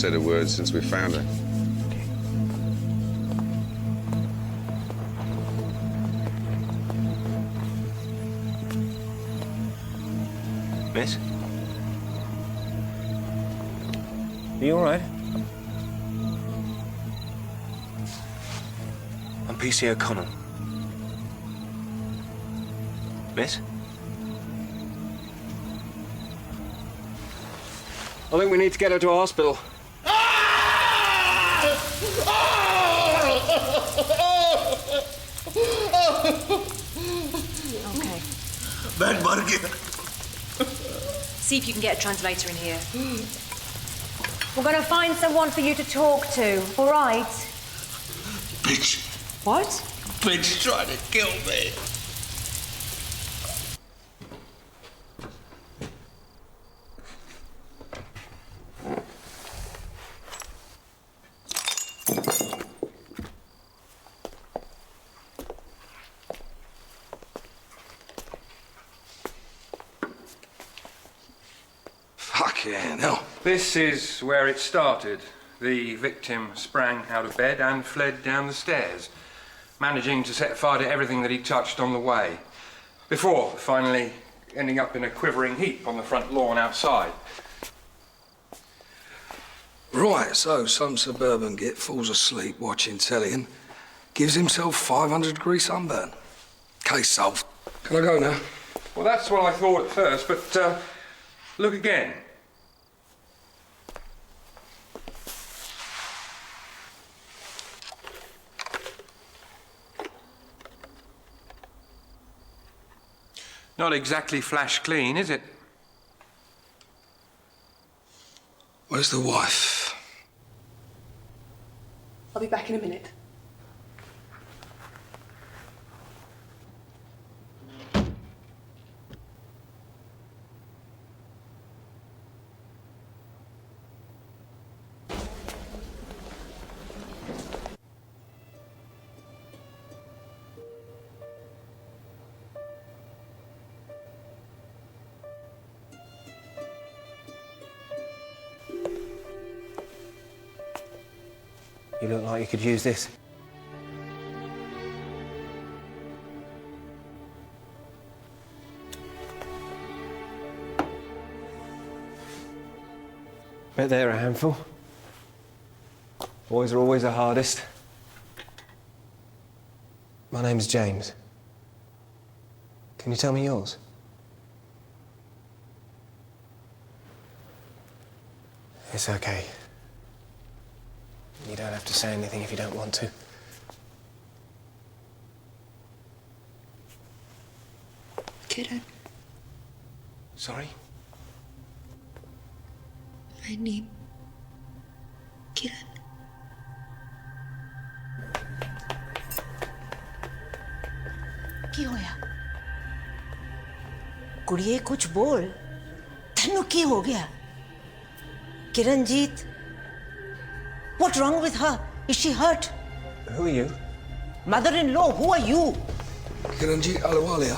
said a word since we found her. Miss? Are you all right? I'm PC O'Connell. Miss? I think we need to get her to a hospital. Okay. मैं मर गया. See if you can get a translator in here. We're going to find someone for you to talk to, all right? Bitch. What? Bitch trying to kill me. Fucking hell. This is where it started. The victim sprang out of bed and fled down the stairs, managing to set fire to everything that he touched on the way, before finally ending up in a quivering heap on the front lawn outside. Right, so some suburban git falls asleep watching telly and gives himself 500-degree sunburn. Case solved. Can I go now? Well, that's what I thought at first, but look again. Not exactly flash clean, is it? Where's the wife? I'll be back in a minute. You look like you could use this. Bet they're a handful. Boys are always the hardest. My name's James. Can you tell me yours? It's okay. You don't have to say anything if you don't want to. Kiran, Sorry? my name. Kiran. ਕੀ ਹੋਇਆ ਕੁੜੀਏ ਕੁਝ ਬੋਲ ਤੈਨੂੰ ਕੀ ਹੋ ਗਿਆ Kiranjit What's wrong with her? Is she hurt? Who are you? Mother-in-law, who are you? Kiranjit Ahluwalia.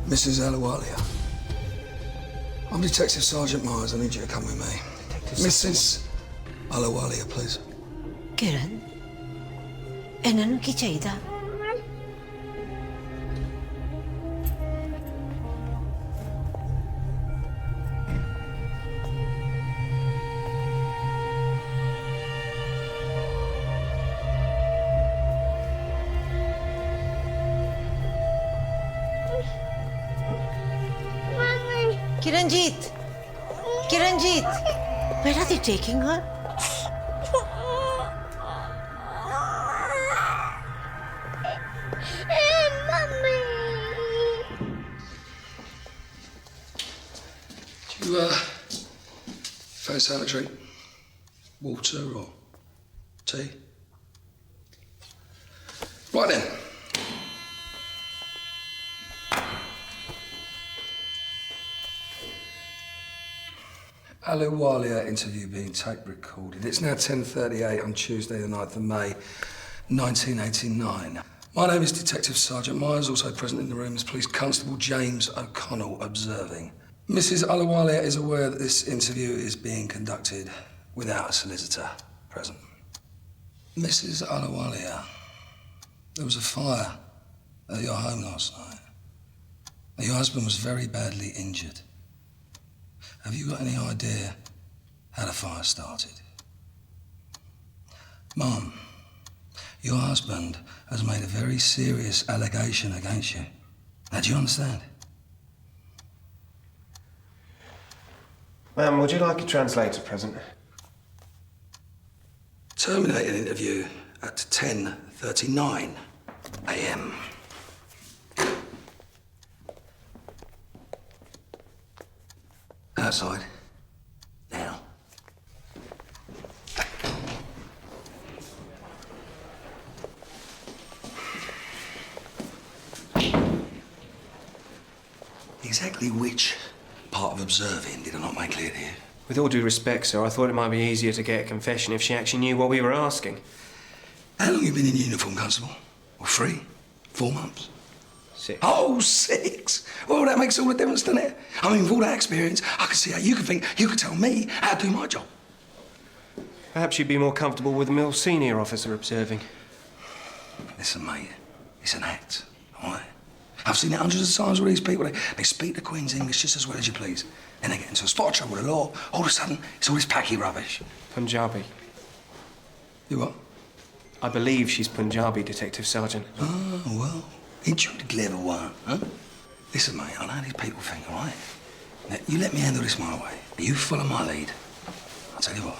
Mrs. Ahluwalia. I'm Detective Sergeant Myers. I need you to come with me. Mrs. Ahluwalia, please. Kiran, ਇਹਨਾਂ ਨੂੰ ਕੀ ਚਾਹੀਦਾ Kiranjit! Kiranjit! Where are they taking her? Do you, fancy having a drink? Water or tea? Right then. Ahluwalia interview being tape recorded. It's now 10:38 on Tuesday the 9th of May, 1989. My name is Detective Sergeant Myers. Also present in the room is Police Constable James O'Connell, observing. Mrs. Alawalia is aware that this interview is being conducted without a solicitor present. Mrs. Alawalia, there was a fire at your home last night. Your husband was very badly injured. Have you got any idea how the fire started? Mom, your husband has made a very serious allegation against you. Now, do you understand? Ma'am, would you like a translator present? Terminate an interview at 10:39 a.m. Outside. Now. Exactly which part of observing did I not make clear to you? With all due respect, sir, I thought it might be easier to get a confession if she actually knew what we were asking. How long have you been in uniform, Constable? Well, 3? 4 months? 6. Oh, 6! Well, that makes all the difference, doesn't it? I mean, with all that experience, I can see how you can think you could tell me how to do my job. Perhaps you'd be more comfortable with a more senior officer observing. Listen, mate, it's an act, all right? I've seen it hundreds of times with these people. They speak the Queen's English just as well as you please. Then they get into a spot of trouble with the law. All of a sudden, it's all this packy rubbish. Punjabi. You what? I believe she's Punjabi, Detective Sergeant. Oh, well, ain't you the clever one, huh? Listen, mate, I know how these people think, all right? Now, you let me handle this my way. You follow my lead. I'll tell you what,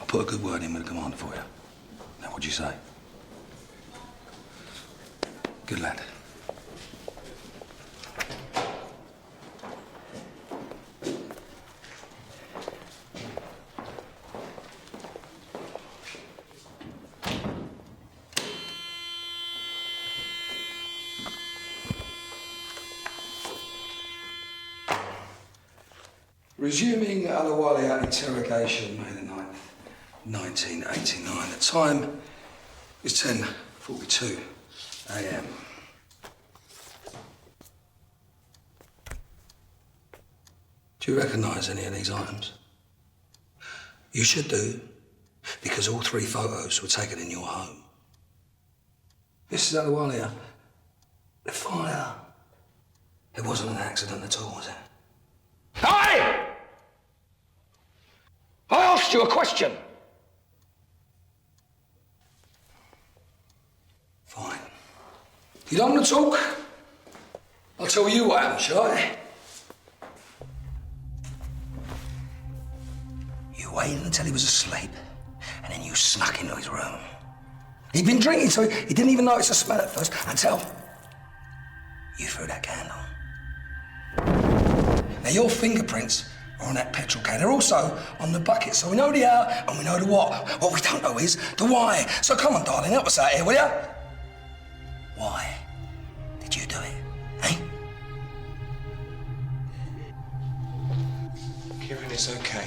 I'll put a good word in with the commander for you. Now, what'd you say? Good lad. Resuming Alawalia interrogation, May the 9th, 1989. The time is 10:42 a.m. Do you recognise any of these items? You should do, because all 3 photos were taken in your home. Mrs. Alawalia, the fire, it wasn't an accident at all, was it? Hey! I asked you a question. Fine. You don't want to talk? I'll tell you what happened, shall I? You waited until he was asleep, and then you snuck into his room. He'd been drinking, so he didn't even notice the smell at first, until you threw that candle. Now, your fingerprints are on that petrol can. They're also on the bucket, so we know the how and we know the what. What we don't know is the why. So come on, darling, help us out here, will you? Why did you do it, eh? Kieran, it's okay.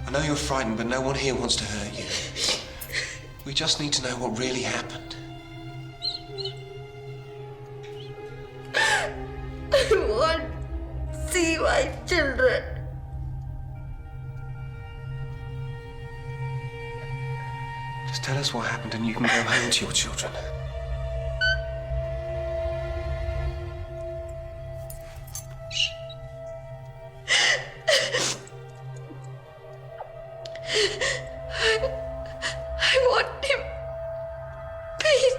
I know you're frightened, but no one here wants to hurt you. We just need to know what really happened. I want to see my children. Just tell us what happened and you can go home to your children. I want him. Please.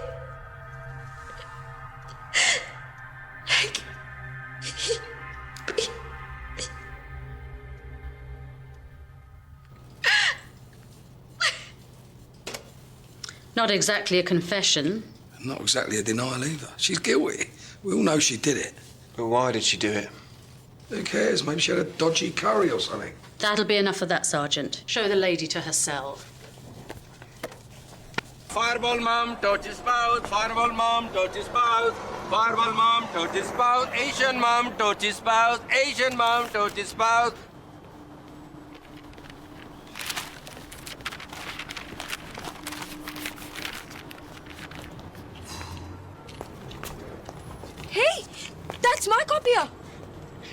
Not exactly a confession. Not exactly a denial either. She's guilty. We all know she did it. But why did she do it? Who cares? Maybe she had a dodgy curry or something. That'll be enough of that, Sergeant. Show the lady to her cell. Fireball mom, touch his mouth. Fireball mom, touch his mouth. Fireball mom, touch his mouth. Asian mom, touch his mouth. Asian mom, touch his mouth. Hey, that's my copier.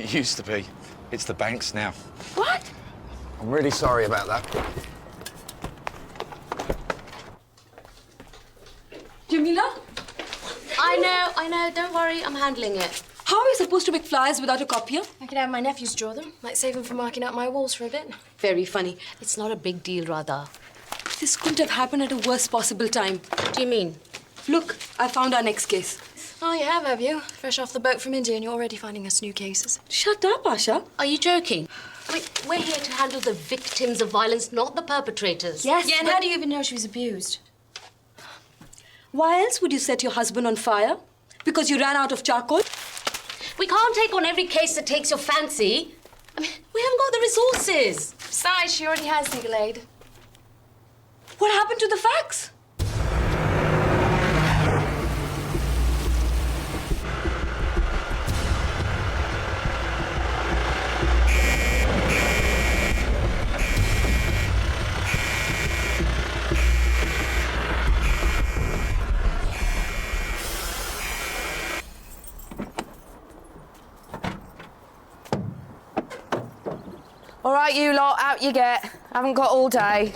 It used to be. It's the banks now. What? I'm really sorry about that. Jamila? I know. Don't worry, I'm handling it. How are you supposed to make flyers without a copier? I could have my nephews draw them. Might save them from marking out my walls for a bit. Very funny. It's not a big deal, Radha. This couldn't have happened at a worst possible time. What do you mean? Look, I found our next case. Oh, you have you? Fresh off the boat from India and you're already finding us new cases. Shut up, Asha. Are you joking? We're here to handle the victims of violence, not the perpetrators. Yes, Yeah, and but- how do you even know she was abused? Why else would you set your husband on fire? Because you ran out of charcoal? We can't take on every case that takes your fancy. I mean, we haven't got the resources. Besides, she already has legal aid. What happened to the facts? All right, you lot, out you get. Haven't got all day.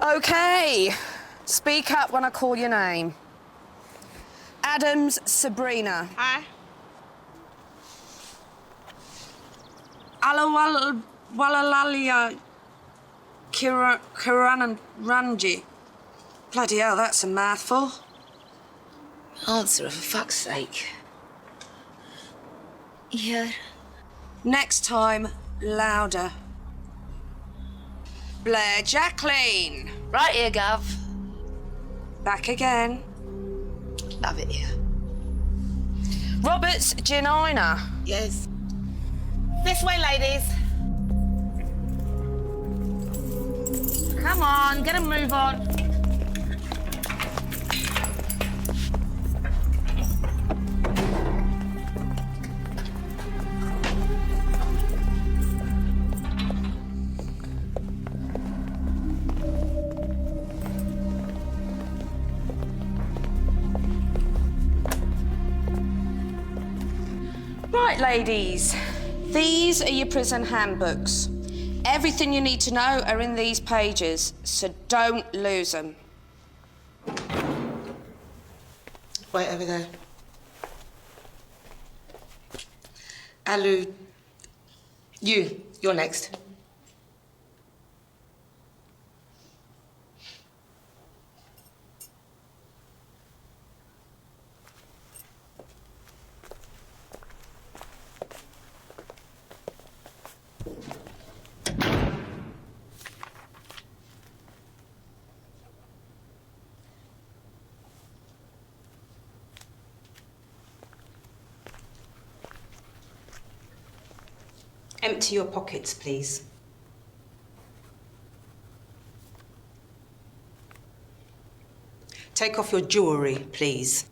Okay, speak up when I call your name. Adams Sabrina. Hi. Alawalalia Kiran Ranji. Bloody hell, that's a mouthful. Answer her, for fuck's sake. Yeah. Next time, louder. Blair Jacqueline. Right here, Gov. Back again. Love it here. Roberts Janina. Yes. This way, ladies. Come on, get a move on. Right, ladies. These are your prison handbooks. Everything you need to know are in these pages, so don't lose them. Wait over there. Alu, you're next. Empty your pockets, please. Take off your jewellery, please.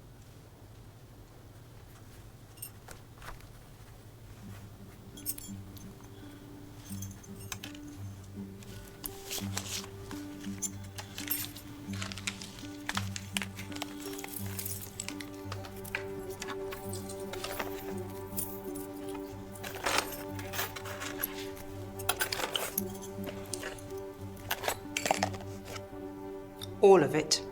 All of it.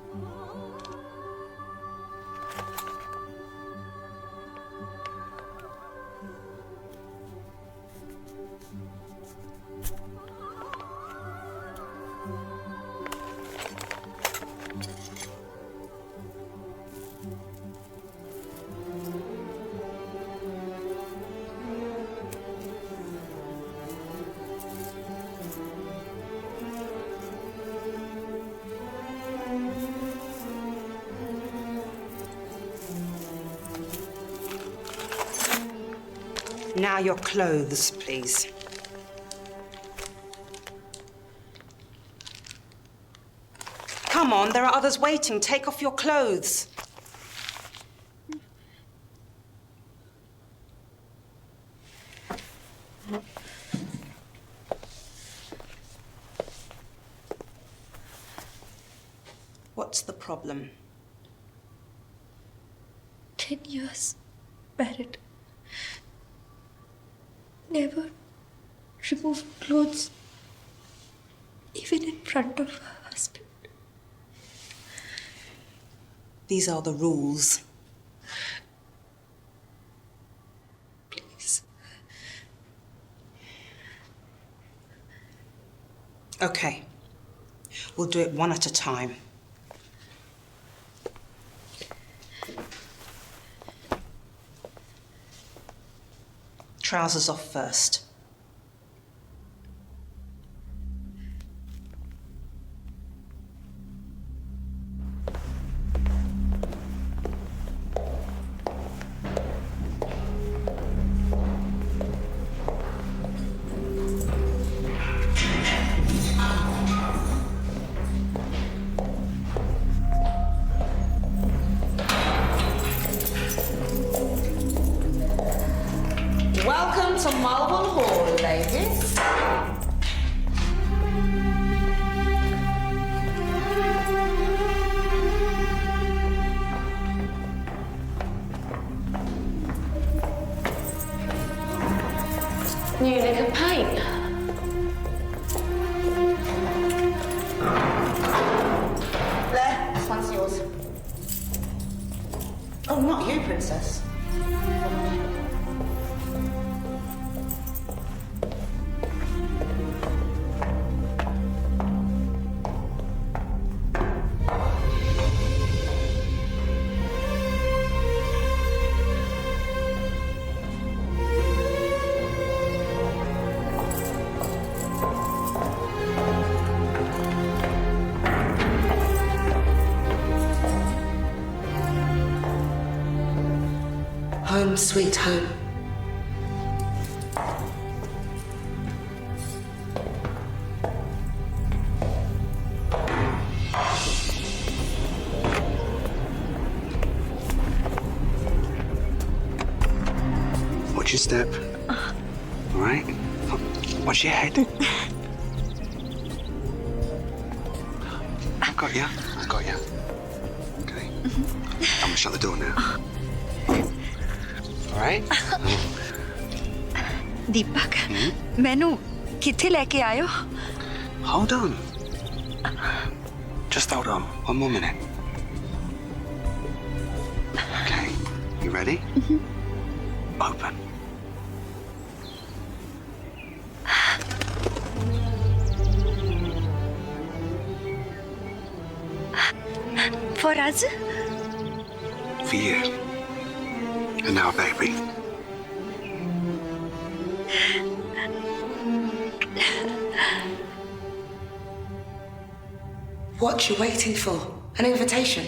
Now your clothes, please. Come on, there are others waiting. Take off your clothes. the problem? 10 years married. Never remove clothes, even in front of her husband. These are the rules. Please. Okay. We'll do it one at a time. Trousers off first. Welcome to Marble Hall, ladies. New lick of paint. There, this one's yours. Oh, not you, Princess. Home, sweet home. Watch your step. All right? Watch your head. I got ya. I got ya. Okay. I'm gonna shut the door now. All right? दीपक, मैनू किथे लेके आयो? Hold on. Just hold on. One more minute. Okay. You ready? Open. For us? For you. And now, baby. What you waiting for? An invitation?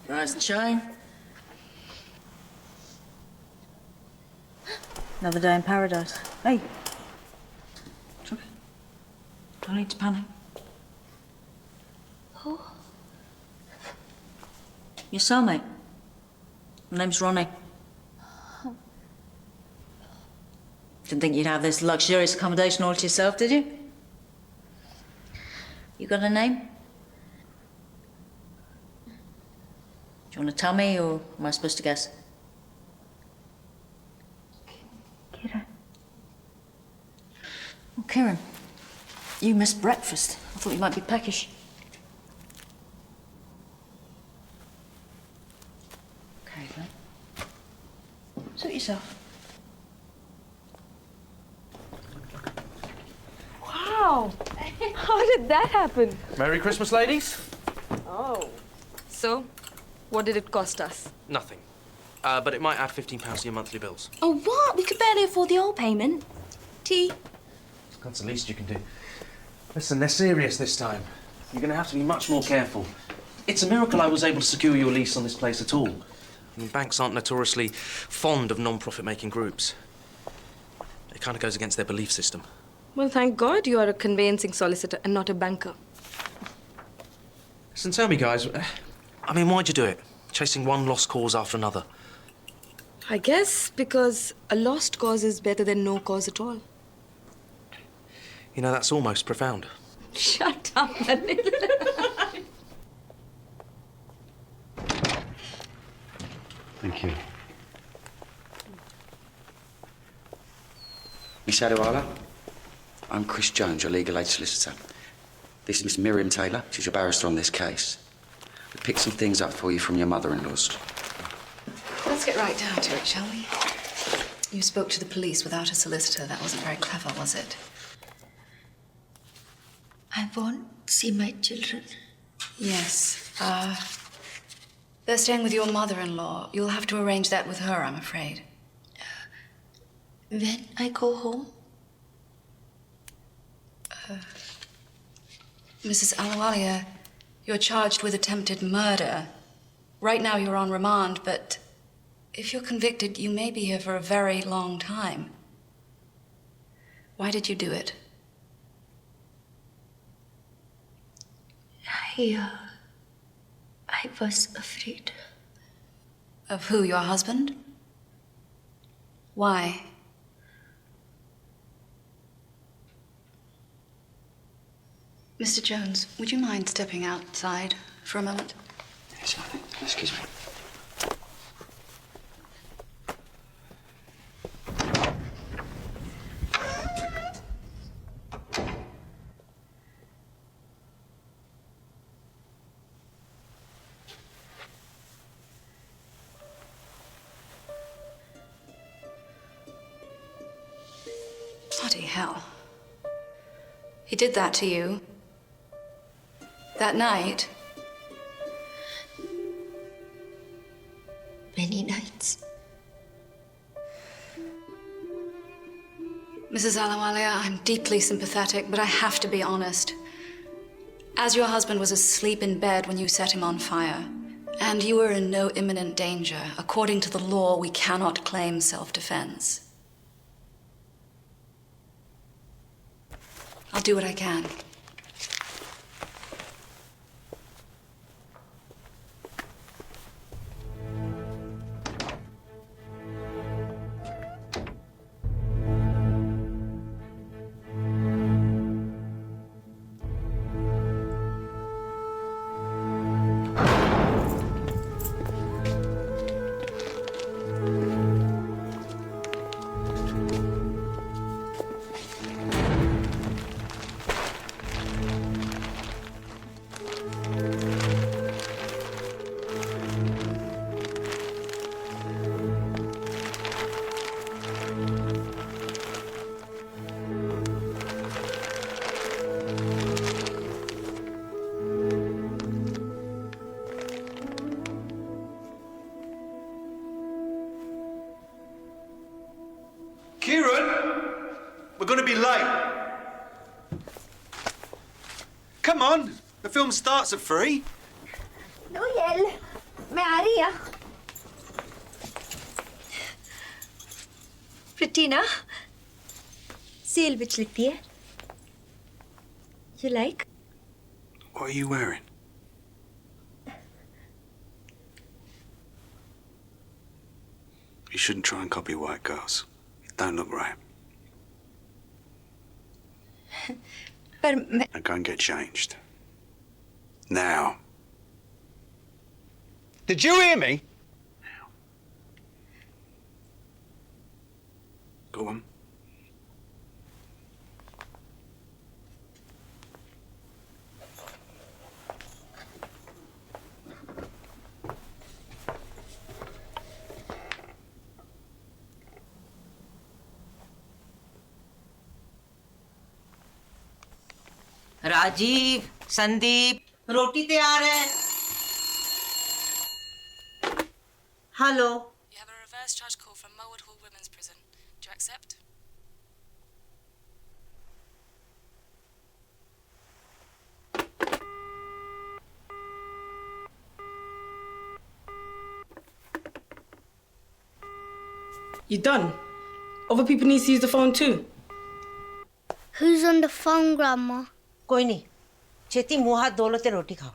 Rise and shine. Another day in paradise. Hey. It's okay. Don't need to panic. Who? Your cellmate. My name's Ronnie. Didn't think you'd have this luxurious accommodation all to yourself, did you? You got a name? Do you want to tell me, or am I supposed to guess? Kieran. Oh, Kieran, you missed breakfast. I thought you might be peckish. Okay, then. Suit yourself. Wow! How did that happen? Merry Christmas, ladies. Oh. So, what did it cost us? Nothing. But it might add £15 to your monthly bills. Oh, what? We could barely afford the old payment. Tea? That's the least you can do. Listen, they're serious this time. You're going to have to be much more careful. It's a miracle I was able to secure your lease on this place at all. I mean, banks aren't notoriously fond of non-profit-making groups. It kind of goes against their belief system. Well, thank God you are a conveyancing solicitor and not a banker. Listen, tell me, guys, I mean, why'd you do it? Chasing one lost cause after another. I guess because a lost cause is better than no cause at all. You know, that's almost profound. Shut up, Manila. Thank you. Miss Adewale, I'm Chris Jones, your legal aid solicitor. This is Miss Miriam Taylor. She's your barrister on this case. We picked some things up for you from your mother-in-law's. Let's get right down to it, shall we? You spoke to the police without a solicitor. That wasn't very clever, was it? I won't see my children. Yes. They're staying with your mother-in-law. You'll have to arrange that with her, I'm afraid. When I go home? Mrs. Ahluwalia, you're charged with attempted murder. Right now you're on remand, but if you're convicted, you may be here for a very long time. Why did you do it? I was afraid. Of who, your husband? Why? Mr. Jones, would you mind stepping outside for a moment? Yes, honey. Excuse me. Bloody hell. He did that to you. That night. Many nights. Mrs. Ahluwalia, I'm deeply sympathetic, but I have to be honest. As your husband was asleep in bed when you set him on fire, and you were in no imminent danger, according to the law, we cannot claim self-defense. I'll do what I can. Come on, the film starts at 3. Noel, मैं आ रही हूँ. Pretty ना? Sale which लिखती है. You like? What are you wearing? You shouldn't try and copy white girls. It don't look right. Now go and get changed. Now. Did you hear me? Go on. Rajiv, Sandeep, रोटी तैयार है। Hello. You have a reverse charge call from Mulwood Hall Women's Prison. Do you accept? You done? Other people need to use the phone too. Who's on the phone, Grandma? कोई नहीं, छेती मुंह हाथ धो लो ते रोटी खाओ।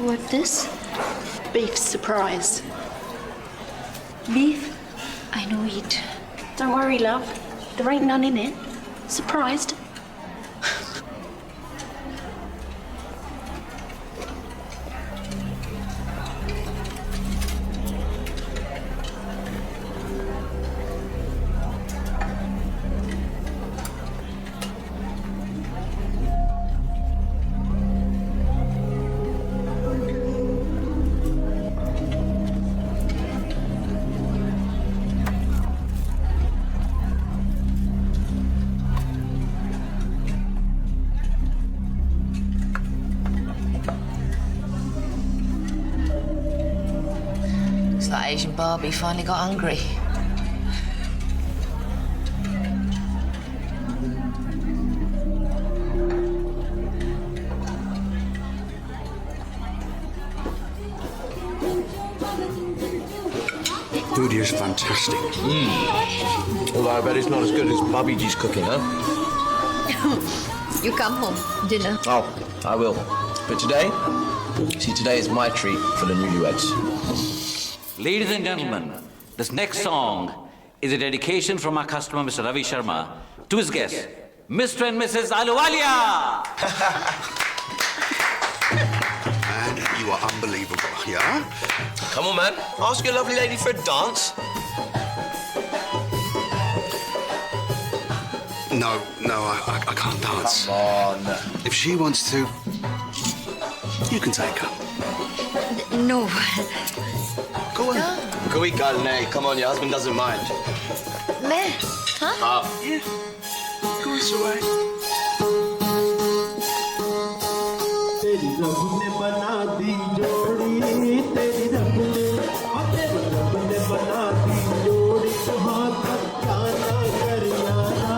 What's this? Beef surprise. Beef? I know it. Don't worry, love. There ain't none in it. Surprised? That Asian Barbie finally got hungry. Food here's fantastic. Although I bet it's not as good as Bobby G's cooking, huh? You come home, dinner. Oh, I will. But today, see, today is my treat for the newlyweds. Ladies and gentlemen, this next song is a dedication from our customer, Mr. Ravi Sharma, to his guests, Mr. and Mrs. Ahluwalia. Man, you are unbelievable, yeah? Come on, man. Ask your lovely lady for a dance. No, I can't dance. Come on. If she wants to, you can take her. No. Go on. Gooey girl, nay. Come on, your husband doesn't mind. मैं? हाँ? Yeah. Go on, Sarai. तेरी रब ने बना दी जोड़ी तेरी रब ने बना दी जोड़ी कहाँ तक क्या ना कर यारा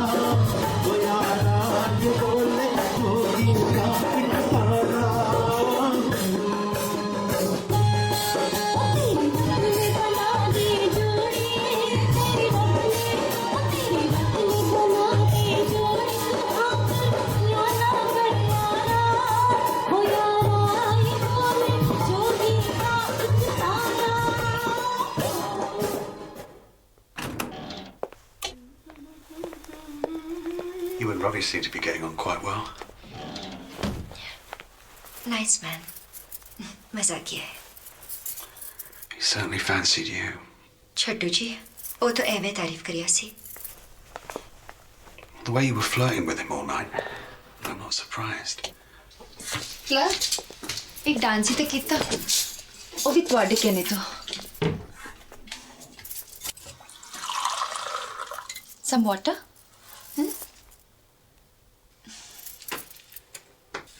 वो यारा ये बोले जोगी का इशारा You and Robbie seem to be getting on quite well. Nice man. मजा किया है. He certainly fancied you. छोटू जी, वो तो एवे तारीफ करिया सी. The way you were flirting with him all night, I'm not surprised. क्या? एक डांस ही तो किया. वो भी तुआड़े कहने तो. Some water?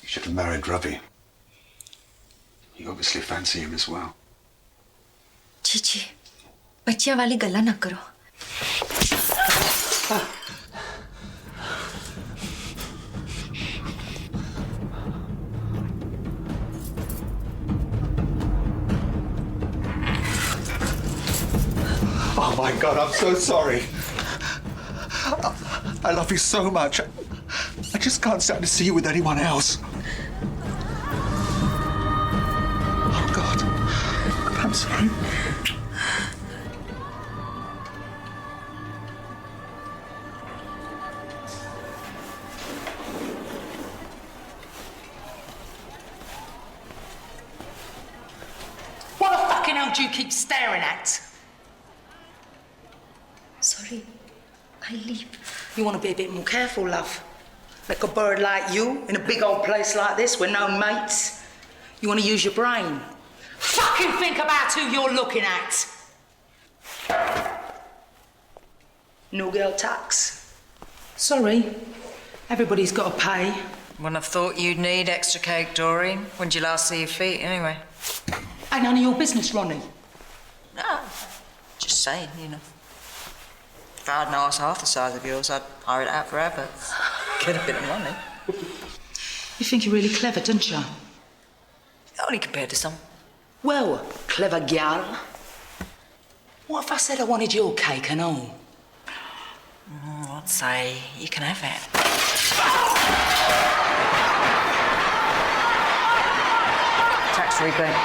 You should have married Robbie. You obviously fancy him as well. Chichi, बच्चियां वाली गल्ला ना करो. Oh my God, I'm so sorry. I love you so much. I just can't stand to see you with anyone else. Oh God, I'm sorry. hell do you keep staring at? Sorry, I leave. You want to be a bit more careful, love. Like a bird like you in a big old place like this with no mates. You want to use your brain. Fucking think about who you're looking at. No girl tax. Sorry. Everybody's got to pay. Wouldn't have thought you'd need extra cake, Doreen. When did you last see your feet, anyway? Ain't none of your business, Ronnie. No, just saying, you know. If I had an arse half the size of yours, I'd hire it out forever. Get a bit of money. You think you're really clever, don't you? Only compared to some. Well, clever gal. What if I said I wanted your cake and all? I'd say you can have it. Tax rebate.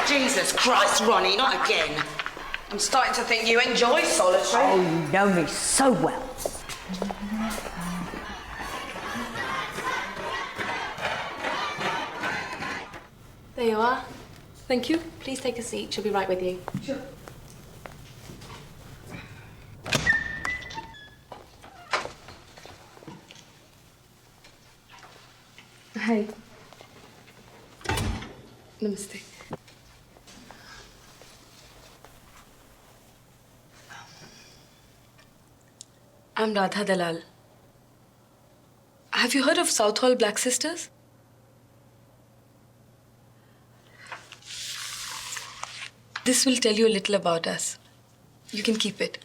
Jesus Christ, Ronnie, not again. I'm starting to think you enjoy solitary. Oh, you know me so well. There you are. Thank you. Please take a seat. She'll be right with you. Sure. Hi. Namaste. I'm Radha Dalal. Have you heard of Southall Black Sisters? This will tell you a little about us. You can keep it.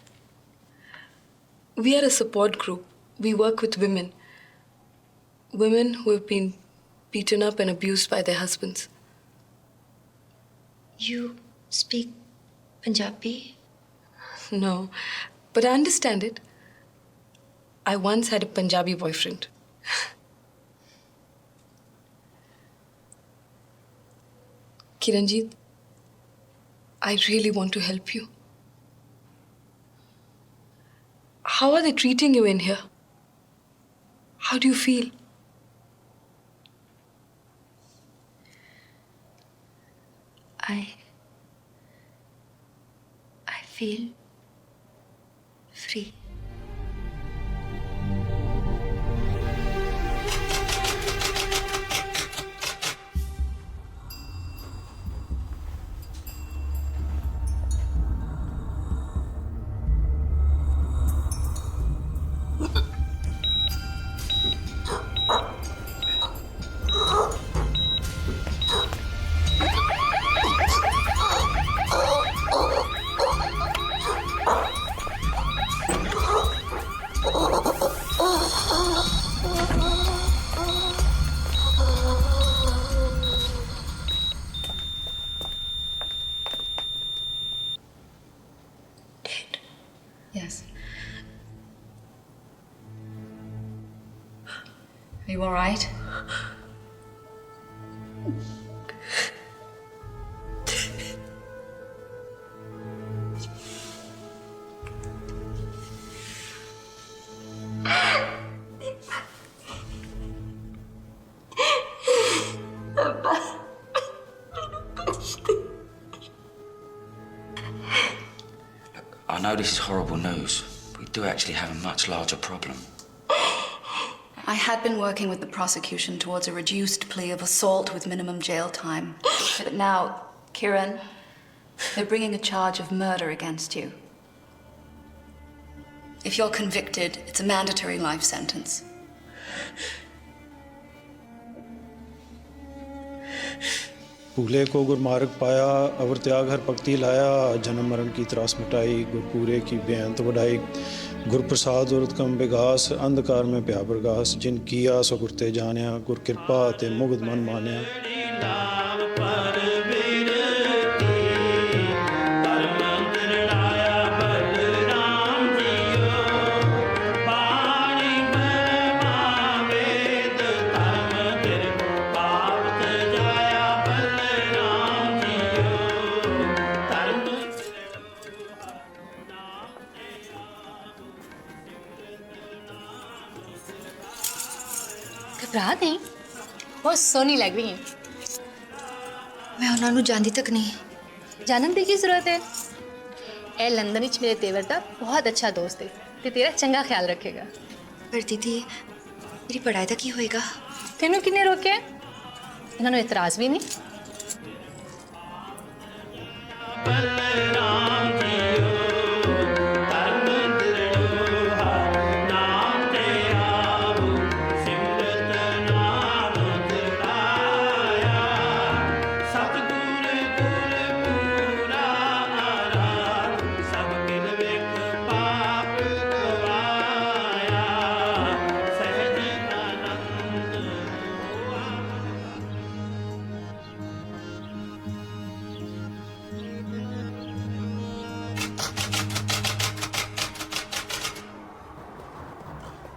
We are a support group. We work with women. Women who have been beaten up and abused by their husbands. You speak Punjabi? No, but I understand it. I once had a Punjabi boyfriend. Kiranjit, I really want to help you. How are they treating you in here? How do you feel? I feel free. Yes. Are you all right? I know this is horrible news. We do actually have a much larger problem. I had been working with the prosecution towards a reduced plea of assault with minimum jail time. But now, Kiran, they're bringing a charge of murder against you. If you're convicted, it's a mandatory life sentence. भूले को गुरमार्ग पाया अवर त्याग हर पक्ति लाया जन्म मरण की त्रास मिटाई गुरपूरे की बेअंत वडाई गुरप्रसाद औरत कम बेगास अंधकार में प्या प्रगास जिन किया सो गुरते जानिया गुर कृपा ते मुग्ध मन मानिया घबरा नहीं बहुत सोनी लग रही है मैं उन्होंने जानती तक नहीं जानन दी की जरूरत है ए लंदन विच मेरे तेवर दा बहुत अच्छा दोस्त है ते तेरा चंगा ख्याल रखेगा पर दीदी मेरी पढ़ाई दा की होएगा तेनू किने रोके इन्होंने इतराज भी नहीं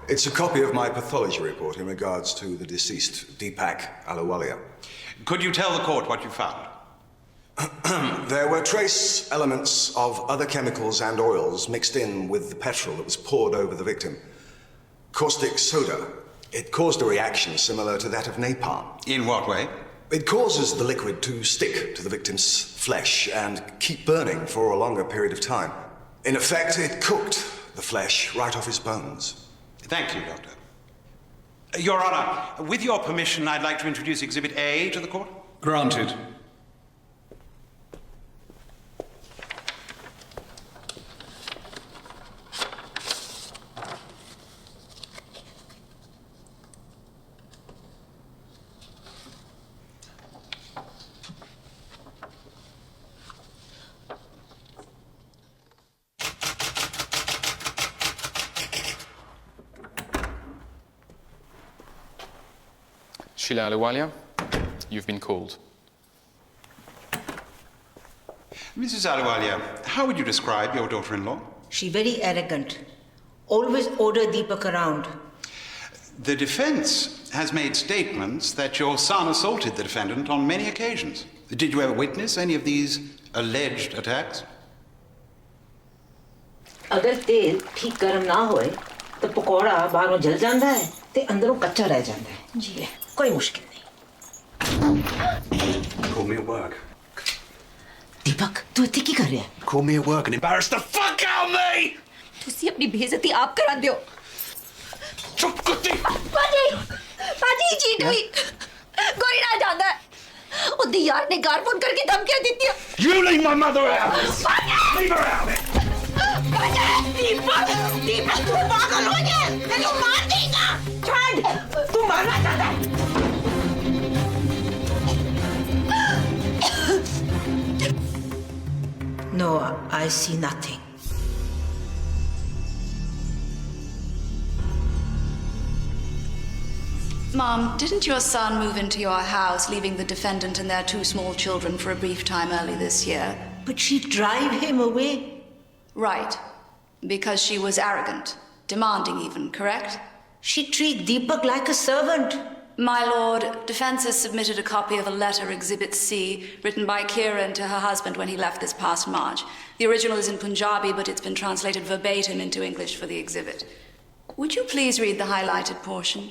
It's a copy of my pathology report in regards to the deceased, Deepak Ahluwalia. Could you tell the court what you found? There were trace elements of other chemicals and oils mixed in with the petrol that was poured over the victim. Caustic soda. It caused a reaction similar to that of napalm. In what way? It causes the liquid to stick to the victim's flesh and keep burning for a longer period of time. In effect, it cooked the flesh right off his bones. Thank you, Doctor. Your Honor, with your permission, I'd like to introduce Exhibit A to the court. Granted. Sheila Ahluwalia, you've been called. Mrs. Ahluwalia, how would you describe your daughter-in-law? She very arrogant. Always order Deepak around. The defense has made statements that your son assaulted the defendant on many occasions. Did you ever witness any of these alleged attacks? अगर तेल ठीक गर्म ना होए तो पकौड़ा बाहरों जल जाता है ते अंदरों कच्चा रह जाता है जी कोई मुश्किल नहीं Call me at work. दीपक तू इतनी की कर रहा है Call me at work and embarrass the fuck out of me! तुसी अपनी बेइज्जती आप करा दियो चुप कुत्ती पाजी पाजी चीट हुई कोई ना जानता है उदी यार ने घर फोन करके धमकियां दी थी You leave my mother out! Leave her out! दीपक दीपक तू पागल हो गया मैं तो मार देगा छोड़ तू मारना चाहता है No, I see nothing. Mom, didn't your son move into your house, leaving the defendant and their 2 small children for a brief time early this year? But she drive him away. Right. Because she was arrogant, demanding even, correct? She treat Deepak like a servant. My lord, defense has submitted a copy of a letter, Exhibit C, written by Kiran to her husband when he left this past March. The original is in Punjabi, but it's been translated verbatim into English for the exhibit. Would you please read the highlighted portion?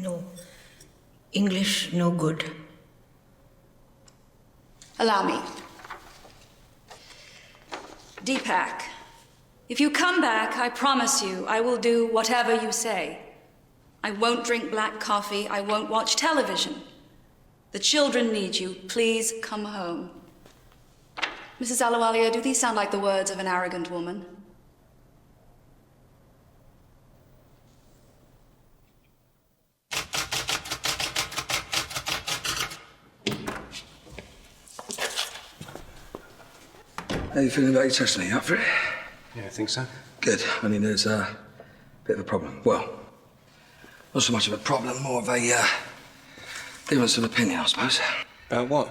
No. English, no good. Allow me. Deepak, if you come back, I promise you I will do whatever you say. I won't drink black coffee. I won't watch television. The children need you. Please come home. Mrs. Ahluwalia, do these sound like the words of an arrogant woman? How you feeling about your testimony? You up for it? Yeah, I think so. Good. Only there's a bit of a problem. Well, not so much of a problem, more of a difference of opinion, I suppose. About what?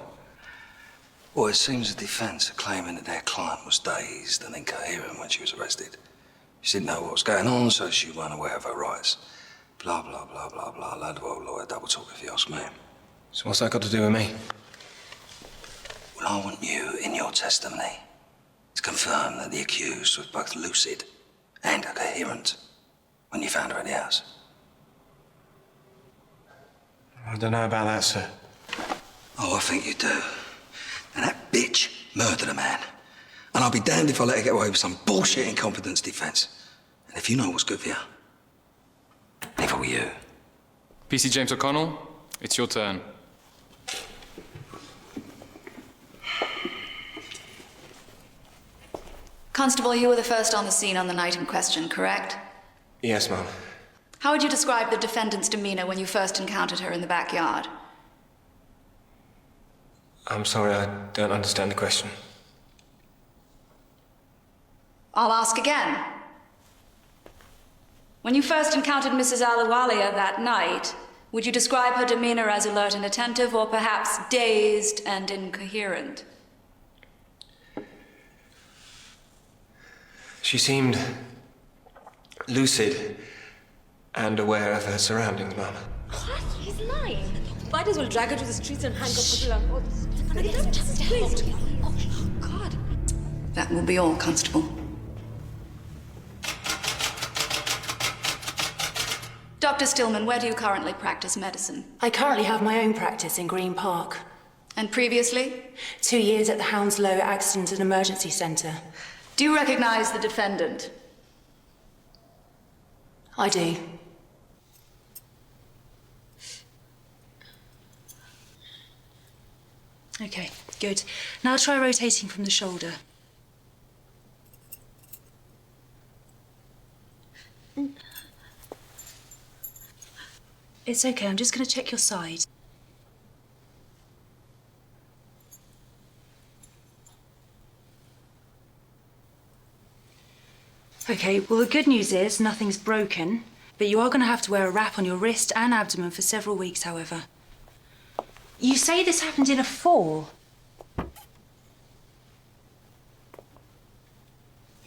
Well, it seems the defence are claiming that their client was dazed and incoherent when she was arrested. She didn't know what was going on, so she was unaware of her rights. Blah, blah, blah, blah, blah. Load of old lawyer double talk, if you ask me. So what's that got to do with me? Well, I want you, in your testimony, to confirm that the accused was both lucid and coherent when you found her in the house. I don't know about that, sir. Oh, I think you do. And that bitch murdered a man. And I'll be damned if I let her get away with some bullshit incompetence defence. And if you know what's good for you, if I were you. PC James O'Connell, it's your turn. Constable, you were the first on the scene on the night in question, correct? Yes, ma'am. How would you describe the defendant's demeanour when you first encountered her in the backyard? I'm sorry, I don't understand the question. I'll ask again. When you first encountered Mrs. Ahluwalia that night, would you describe her demeanour as alert and attentive, or perhaps dazed and incoherent? She seemed lucid and aware of her surroundings, ma'am. What? He's lying. Might as well drag her to the streets and handcuff her. Oh, God. That will be all, Constable. Dr. Stillman, where do you currently practice medicine? I currently have my own practice in Green Park. And previously? 2 years at the Hounslow Accident and Emergency Centre. Do you recognize the defendant? I do. Okay, good. Now try rotating from the shoulder. It's okay, I'm just going to check your side. Okay, well the good news is nothing's broken, but you are going to have to wear a wrap on your wrist and abdomen for several weeks, however. You say this happened in a fall?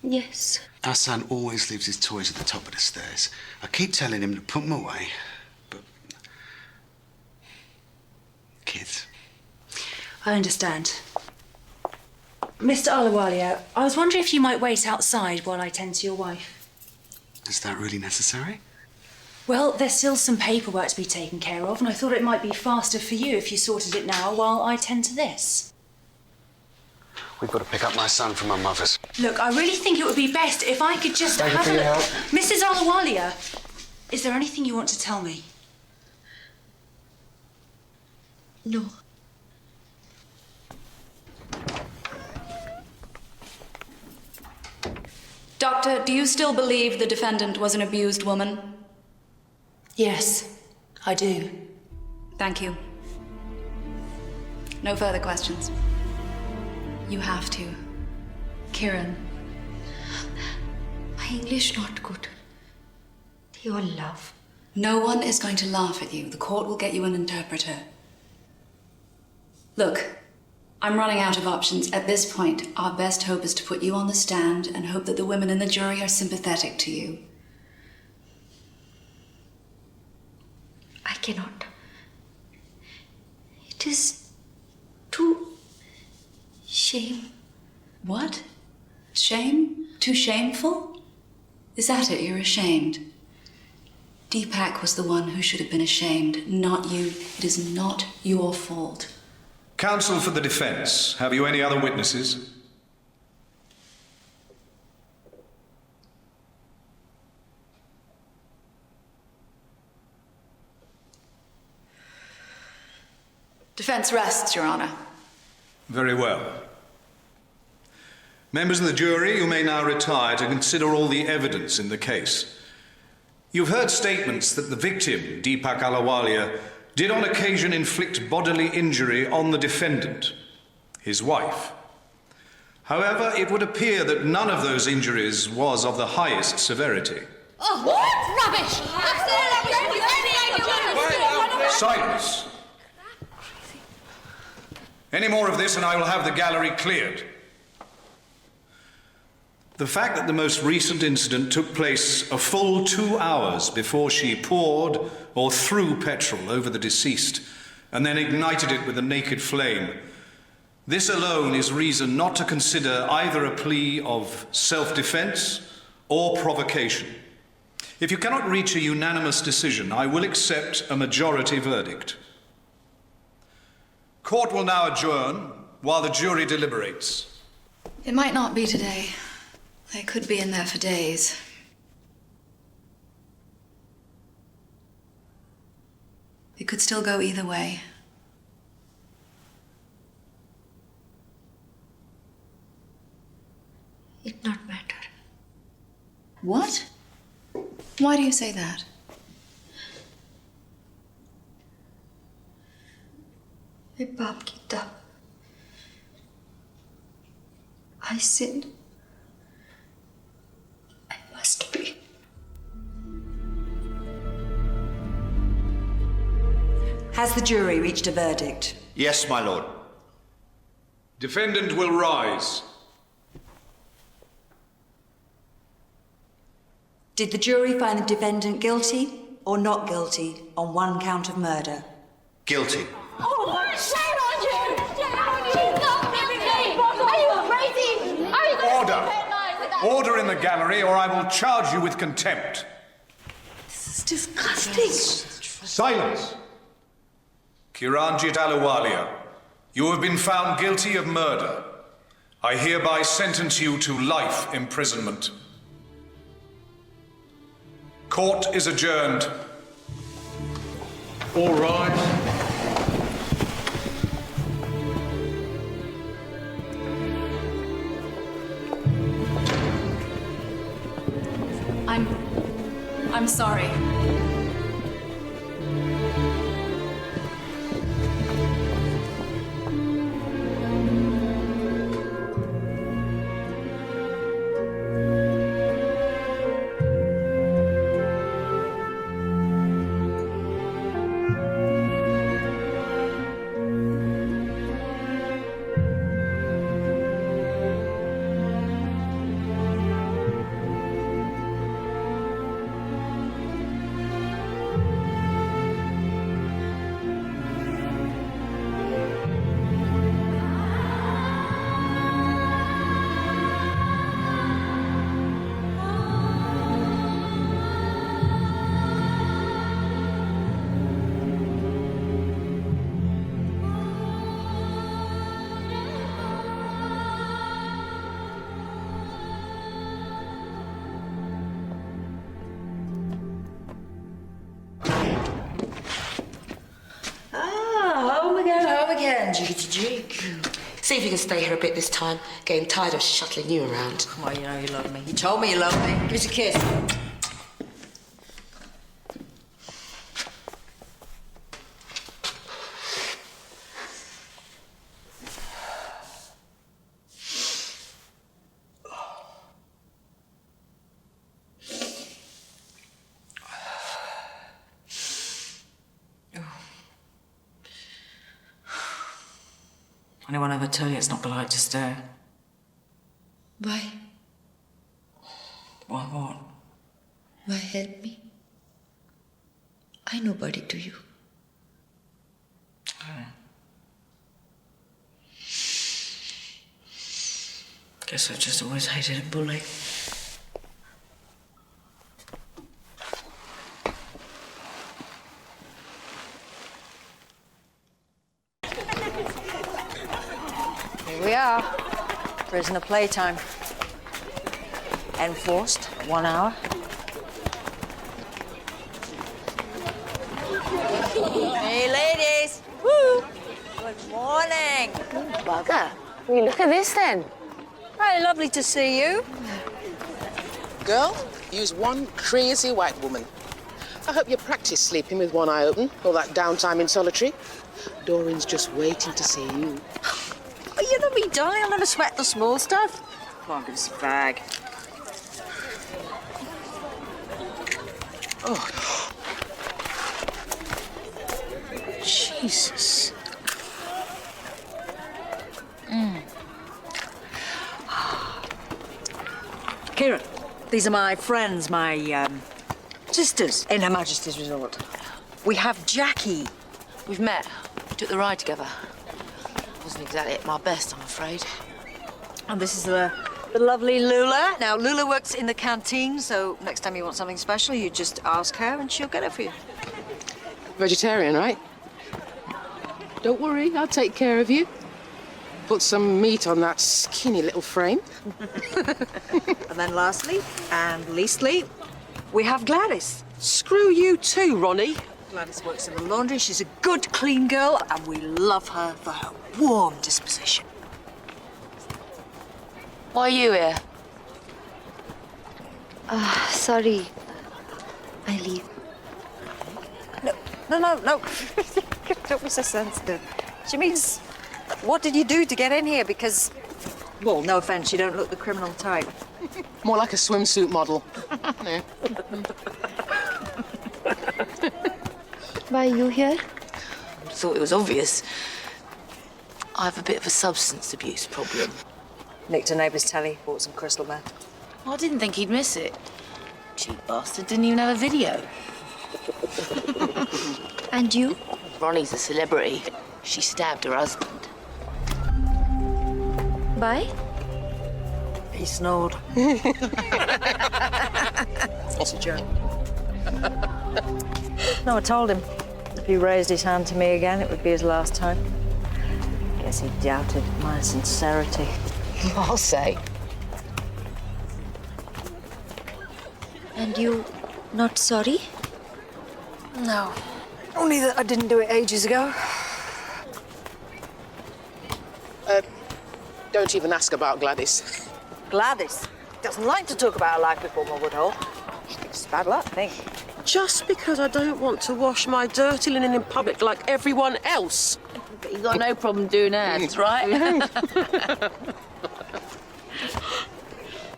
Yes. Our son always leaves his toys at the top of the stairs. I keep telling him to put them away, but... kids. I understand. Mr. Ahluwalia, I was wondering if you might wait outside while I tend to your wife. Is that really necessary? Well, there's still some paperwork to be taken care of, and I thought it might be faster for you if you sorted it now while I tend to this. We've got to pick up my son from my mother's. Look, I really think it would be best if I could just Thank you have for a your look. help. Mrs. Ahluwalia, is there anything you want to tell me? No. Doctor, do you still believe the defendant was an abused woman? Yes, I do. Thank you. No further questions. You have to. Kieran. My English not good. They all laugh. No one is going to laugh at you. The court will get you an interpreter. Look, I'm running out of options. At this point, our best hope is to put you on the stand and hope that the women in the jury are sympathetic to you. I cannot. It is too shame. What? Shame? Too shameful? Is that it? You're ashamed? Deepak was the one who should have been ashamed, not you. It is not your fault. Counsel for the defence, have you any other witnesses? Defence rests, Your Honour. Very well. Members of the jury, you may now retire to consider all the evidence in the case. You've heard statements that the victim, Deepak Ahluwalia, did on occasion inflict bodily injury on the defendant, his wife. However, it would appear that none of those injuries was of the highest severity. Oh, what? Rubbish! Silence! Any more of this and I will have the gallery cleared. The fact that the most recent incident took place a full 2 hours before she poured or threw petrol over the deceased and then ignited it with a naked flame, this alone is reason not to consider either a plea of self-defense or provocation. If you cannot reach a unanimous decision, I will accept a majority verdict. Court will now adjourn while the jury deliberates. It might not be today. They could be in there for days. It could still go either way. It not matter. What? Why do you say that? मैं पाप किया. I sinned. I must be. Has the jury reached a verdict? Yes, my lord. Defendant will rise. Did the jury find the defendant guilty or not guilty on one count of murder? Guilty. Oh, shame on you! She's not guilty! Are you crazy? Order! Order in the gallery, or I will charge you with contempt. This is disgusting. Silence! Kiranjit Ahluwalia, you have been found guilty of murder. I hereby sentence you to life imprisonment. Court is adjourned. All rise. I'm sorry. See if you can stay here a bit this time. Getting tired of shuttling you around. Come on, you know you love me. You told me you loved me. Give us a kiss. Anyone ever tell you it's not polite to stare? Why? Why what? Why help me? I nobody to you. Guess I've just always hated a bully. Here we are. Prisoner playtime. Enforced, 1 hour. Hey, ladies. Woo! Good morning. Bugger. Will you look at this then? Very lovely to see you. Girl, you's one crazy white woman. I hope you practice sleeping with one eye open, all that downtime in solitary. Doreen's just waiting to see you. Oh, you know me, darling. I'll never sweat the small stuff. Come on, give us a fag. Oh. Jesus. Kieran, these are my friends, my sisters in Her Majesty's Resort. We have Jackie. We've met. We took the ride together. Wasn't exactly at my best, I'm afraid. And this is the lovely Lula. Now, Lula works in the canteen, so next time you want something special, you just ask her and she'll get it for you. Vegetarian, right? Don't worry, I'll take care of you. Put some meat on that skinny little frame. And then lastly, and leastly, we have Gladys. Screw you too, Ronnie. Gladys works in the laundry. She's a good, clean girl, and we love her for her warm disposition. Why are you here? Sorry. I leave. No. Don't be so sensitive. She means, what did you do to get in here? Because, well, no offense, you don't look the criminal type. More like a swimsuit model. Yeah. Why are you here? Thought it was obvious. I have a bit of a substance abuse problem. Nicked a neighbour's telly, bought some crystal meth. I didn't think he'd miss it. Cheap bastard didn't even have a video. And you? Ronnie's a celebrity. She stabbed her husband. Why? He snored. It's a joke. No, I told him if he raised his hand to me again, it would be his last time. Guess he doubted my sincerity. I'll say. And you not sorry? No. Only that I didn't do it ages ago. Don't even ask about Gladys. Gladys doesn't like to talk about her life before my Woodhull. It's bad luck, I think. Just because I don't want to wash my dirty linen in public like everyone else. But you got no problem doing ads, right?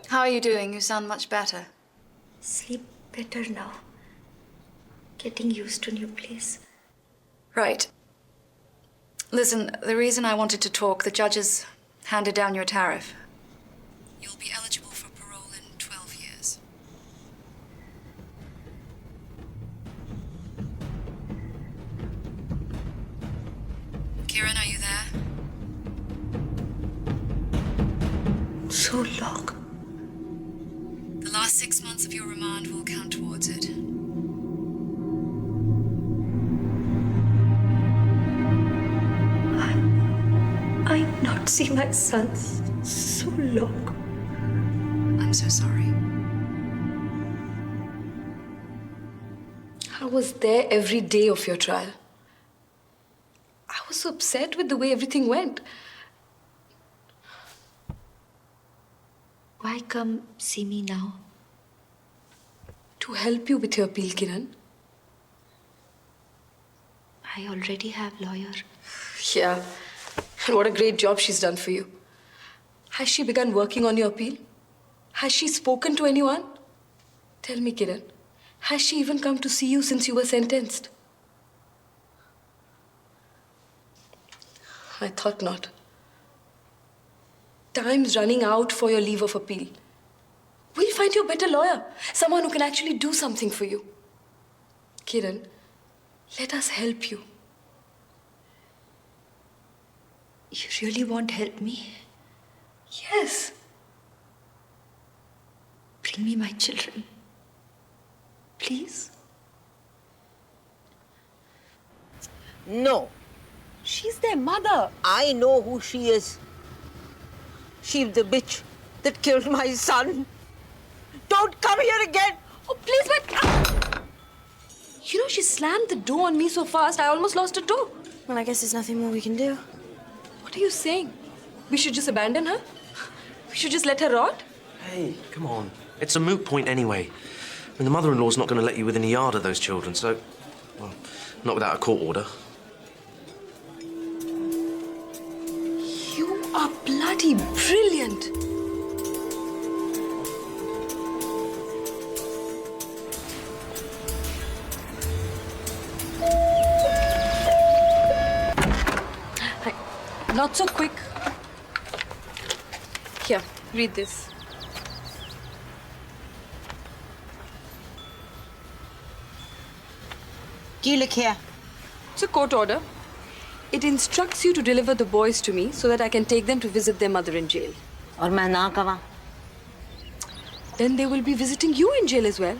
How are you doing? You sound much better. Sleep better now. Getting used to new place. Right. Listen, the reason I wanted to talk, the judges handed down your tariff. You'll be eligible for parole in 12 years. Kieran, are you there? So long. The last 6 months of your remand will count towards it. I not see my sons so long. I'm so sorry. I was there every day of your trial. I was so upset with the way everything went. Why come see me now? To help you with your appeal, Kiran. I already have lawyer. Yeah. And what a great job she's done for you. Has she begun working on your appeal? Has she spoken to anyone? Tell me, Kiran. Has she even come to see you since you were sentenced? I thought not. Time's running out for your leave of appeal. We'll find you a better lawyer. Someone who can actually do something for you. Kiran, let us help you. You really won't help me? Yes. Bring me my children. Please? No. She's their mother. I know who she is. She's the bitch that killed my son. Don't come here again. Oh, please, wait. You know, she slammed the door on me so fast, I almost lost a toe. Well, I guess there's nothing more we can do. What are you saying? We should just abandon her? We should just let her rot? Hey, come on. It's a moot point anyway. I mean, the mother-in-law's not going to let you within a yard of those children, so... Well, not without a court order. You are bloody brilliant. Not so quick. Here, read this. Ki likhiya? It's a court order. It instructs you to deliver the boys to me so that I can take them to visit their mother in jail. Aur main na kaha? Then they will be visiting you in jail as well.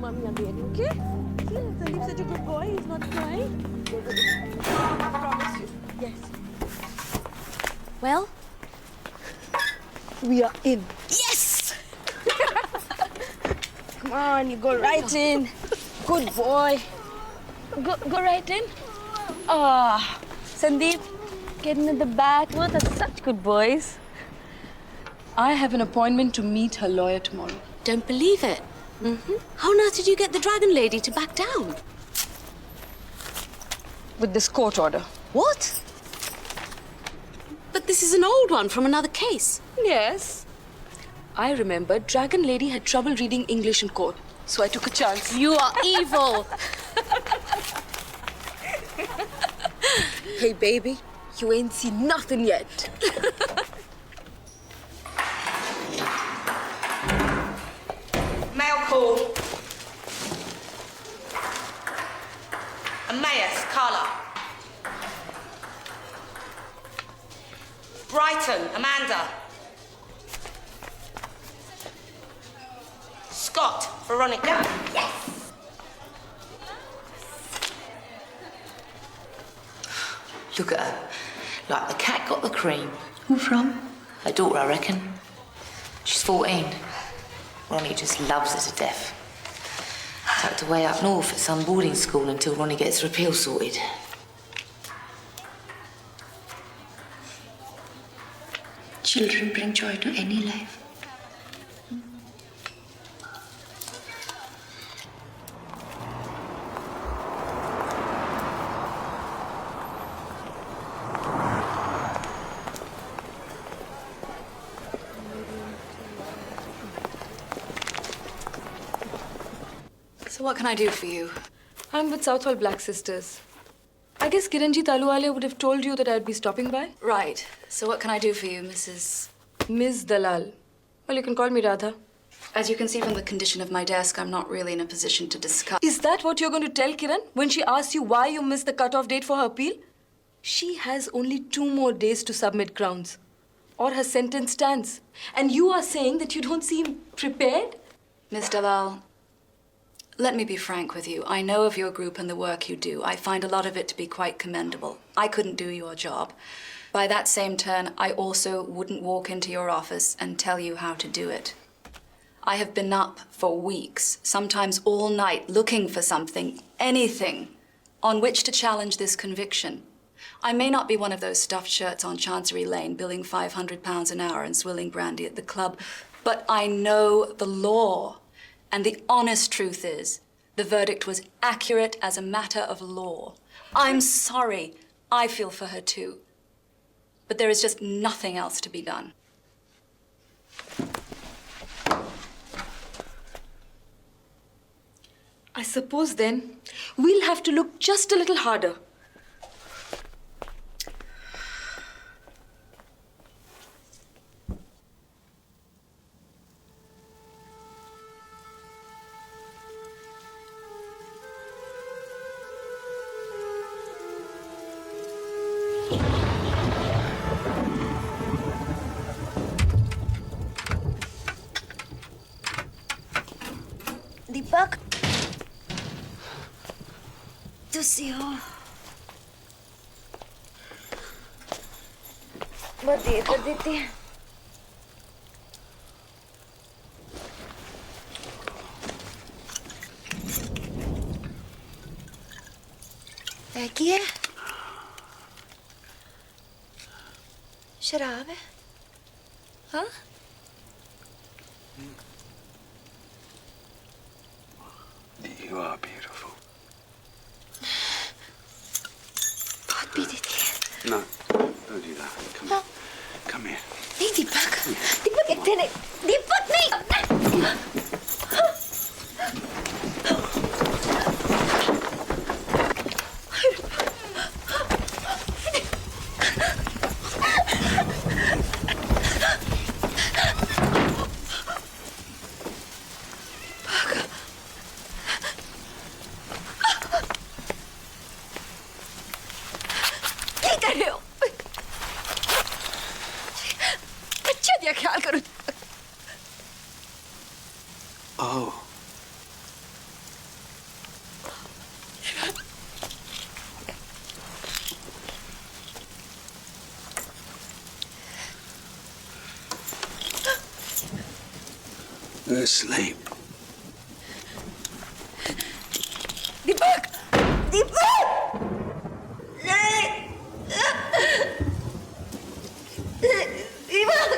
Mommy again, okay? Sandeep's such a good boy. He's not crying. I promise you. Yes. Well, we are in. Yes! Come on, you go right in. Good boy. Go right in. Ah, Sandeep, getting in the back. Both are such good boys. I have an appointment to meet her lawyer tomorrow. Don't believe it. How on earth did you get the dragon lady to back down? With this court order. What? But this is an old one from another case. Yes. I remember Dragon Lady had trouble reading English in court, so I took a chance. You are evil. Hey, baby, you ain't seen nothing yet. Mail call. Emmaus, Carla. Brighton, Amanda. Scott, Veronica. Yes! Look at her. Like the cat got the cream. Who from? Her daughter, I reckon. She's 14. Ronnie just loves her to death. Tucked away up north at some boarding school until Ronnie gets her appeal sorted. Children bring joy to any life. So what can I do for you? I'm with Southwell Black Sisters. I guess Kiranji Taluwale would have told you that I'd be stopping by. Right. So what can I do for you, Mrs. Ms. Dalal. Well, you can call me Radha. As you can see from the condition of my desk, I'm not really in a position to discuss. Is that what you're going to tell Kiran when she asks you why you missed the cutoff date for her appeal? She has only 2 more days to submit grounds, or her sentence stands. And you are saying that you don't seem prepared? Ms. Dalal, let me be frank with you. I know of your group and the work you do. I find a lot of it to be quite commendable. I couldn't do your job. By that same turn, I also wouldn't walk into your office and tell you how to do it. I have been up for weeks, sometimes all night, looking for something, anything, on which to challenge this conviction. I may not be one of those stuffed shirts on Chancery Lane, billing £500 an hour and swilling brandy at the club, but I know the law. And the honest truth is, the verdict was accurate as a matter of law. I'm sorry. I feel for her too. But there is just nothing else to be done. I suppose then we'll have to look just a little harder. दीपक तुसी हो बहुत देर कर देती है की है शराब है हाँ You are beautiful. बहुत पी देती है No, don't do that. Come here. Come here. नहीं दीपक दीपक इतने नहीं दीपक नहीं Go to sleep. Deepak! Deepak! Ray! Deepak!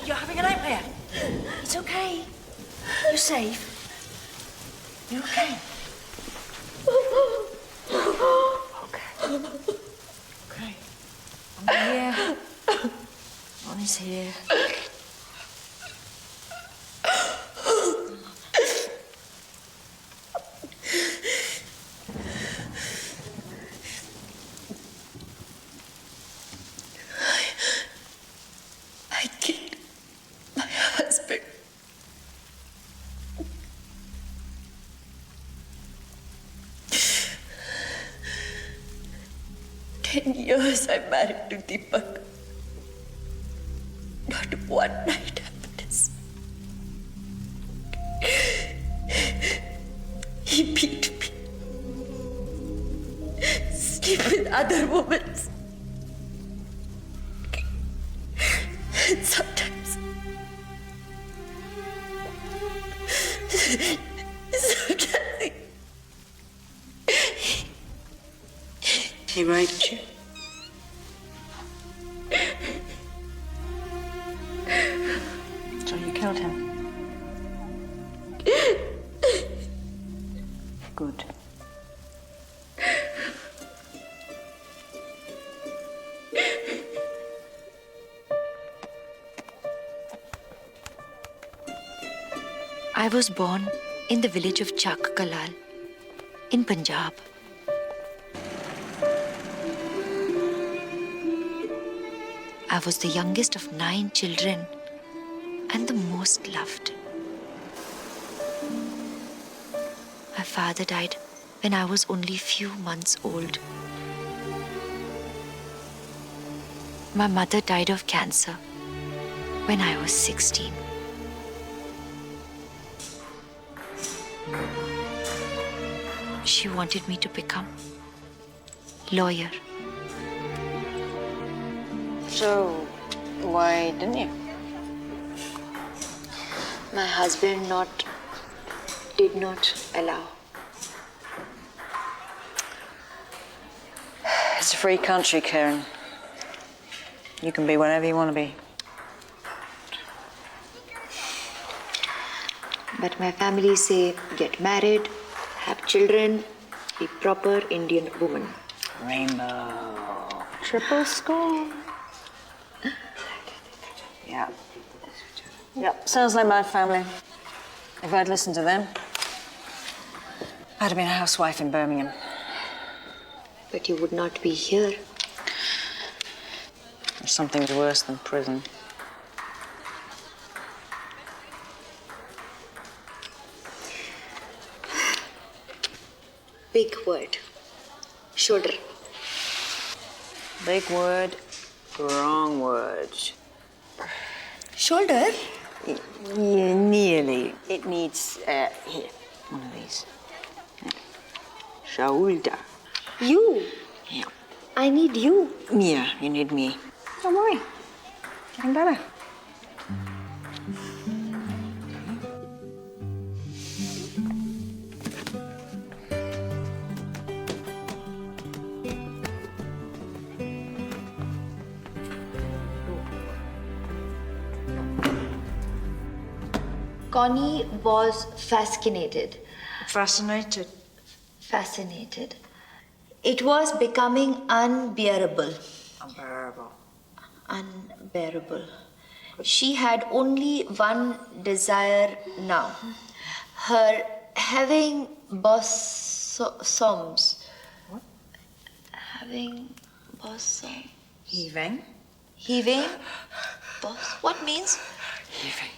You're having a nightmare. It's okay. You're safe. You're okay. Okay. I'm here. Ron is here. I killed my husband. 10 years I'm married to Deepak. Not one night happiness. He beat me. Sleep with other women. And sometimes He raped you. So you killed him. Good. I was born in the village of Chak Kalal in Punjab. I was the youngest of 9 children and the most loved. My father died when I was only few months old. My mother died of cancer when I was 16. She wanted me to become lawyer. So, why didn't you? My husband did not allow. It's a free country, Karen. You can be whatever you want to be. But my family say get married, have children, be proper Indian woman. Rainbow. Triple score. Yeah. Yep, sounds like my family. If I'd listened to them, I'd have been a housewife in Birmingham. But you would not be here. There's something worse than prison. Big word. Shoulder. Big word, wrong word. Shoulder? Yeah, nearly. It needs, here, one of these. Shoulder. You? Yeah. I need you. Yeah, you need me. Don't worry. Getting better. Connie was fascinated. Fascinated? Fascinated. It was becoming unbearable. Unbearable. Unbearable. She had only one desire now. Her having blossoms. What? Having blossoms. Heaving? Heaving? What means? Heaving.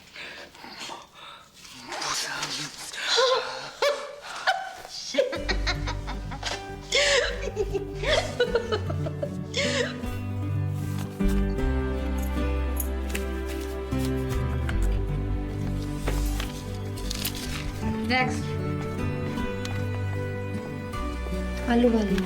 Next. आलू वाली।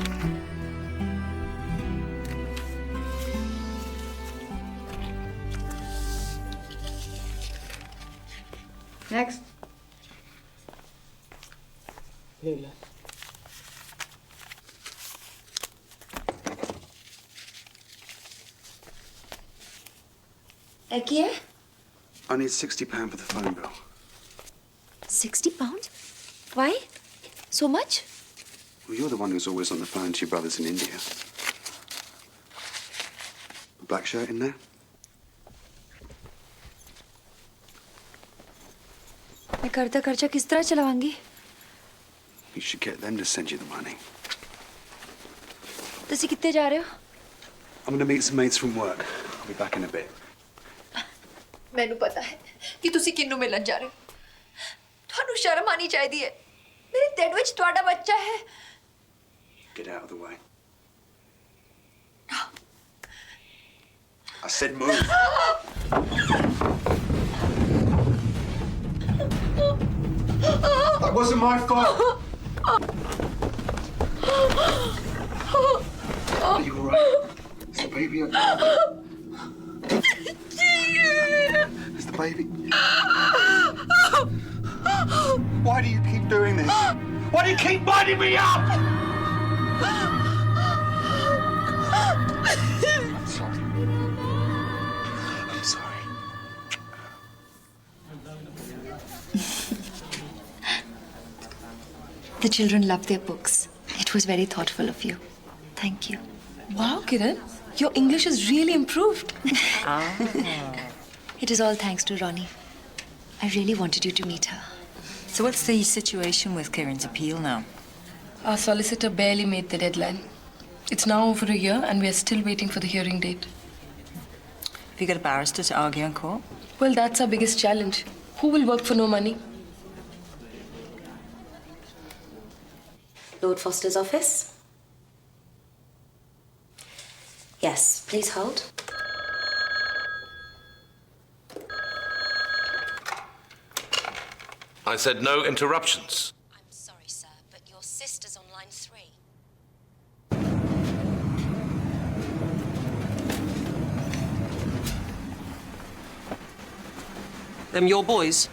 Next. क्या? I need £60 for the phone bill. £60? Why? So much? Well, you're the one who's always on the phone to your brothers in India. A black shirt in there? मैं कर्जा खर्चा किस तरह चलाऊंगी? You should get them to send you the money. तुसी कितने जा रहे हो? I'm going to meet some mates from work. I'll be back in a bit. मैनू पता है कि तुसी किन्नू मिलन जा रहे हो। थानू शर्म आनी चाहिदी है। मेरे ढिड विच तुहाडा बच्चा है। Get out of the way. I said move. That wasn't my fault. Are you all right? Is the baby okay? Is the baby? Why do you keep doing this? Why do you keep winding me up? I'm sorry. I'm sorry. The children love their books. It was very thoughtful of you. Thank you. Wow, Kiran, your English has really improved. It is all thanks to Ronnie. I really wanted you to meet her. So what's the situation with Kiran's appeal now? Our solicitor barely made the deadline. It's now over a year and we are still waiting for the hearing date. Have you got a barrister to argue in court? Well, that's our biggest challenge. Who will work for no money? Lord Foster's office? Yes, please hold. I said no interruptions. I'm sorry, sir, but your sister's on line 3. Them your boys?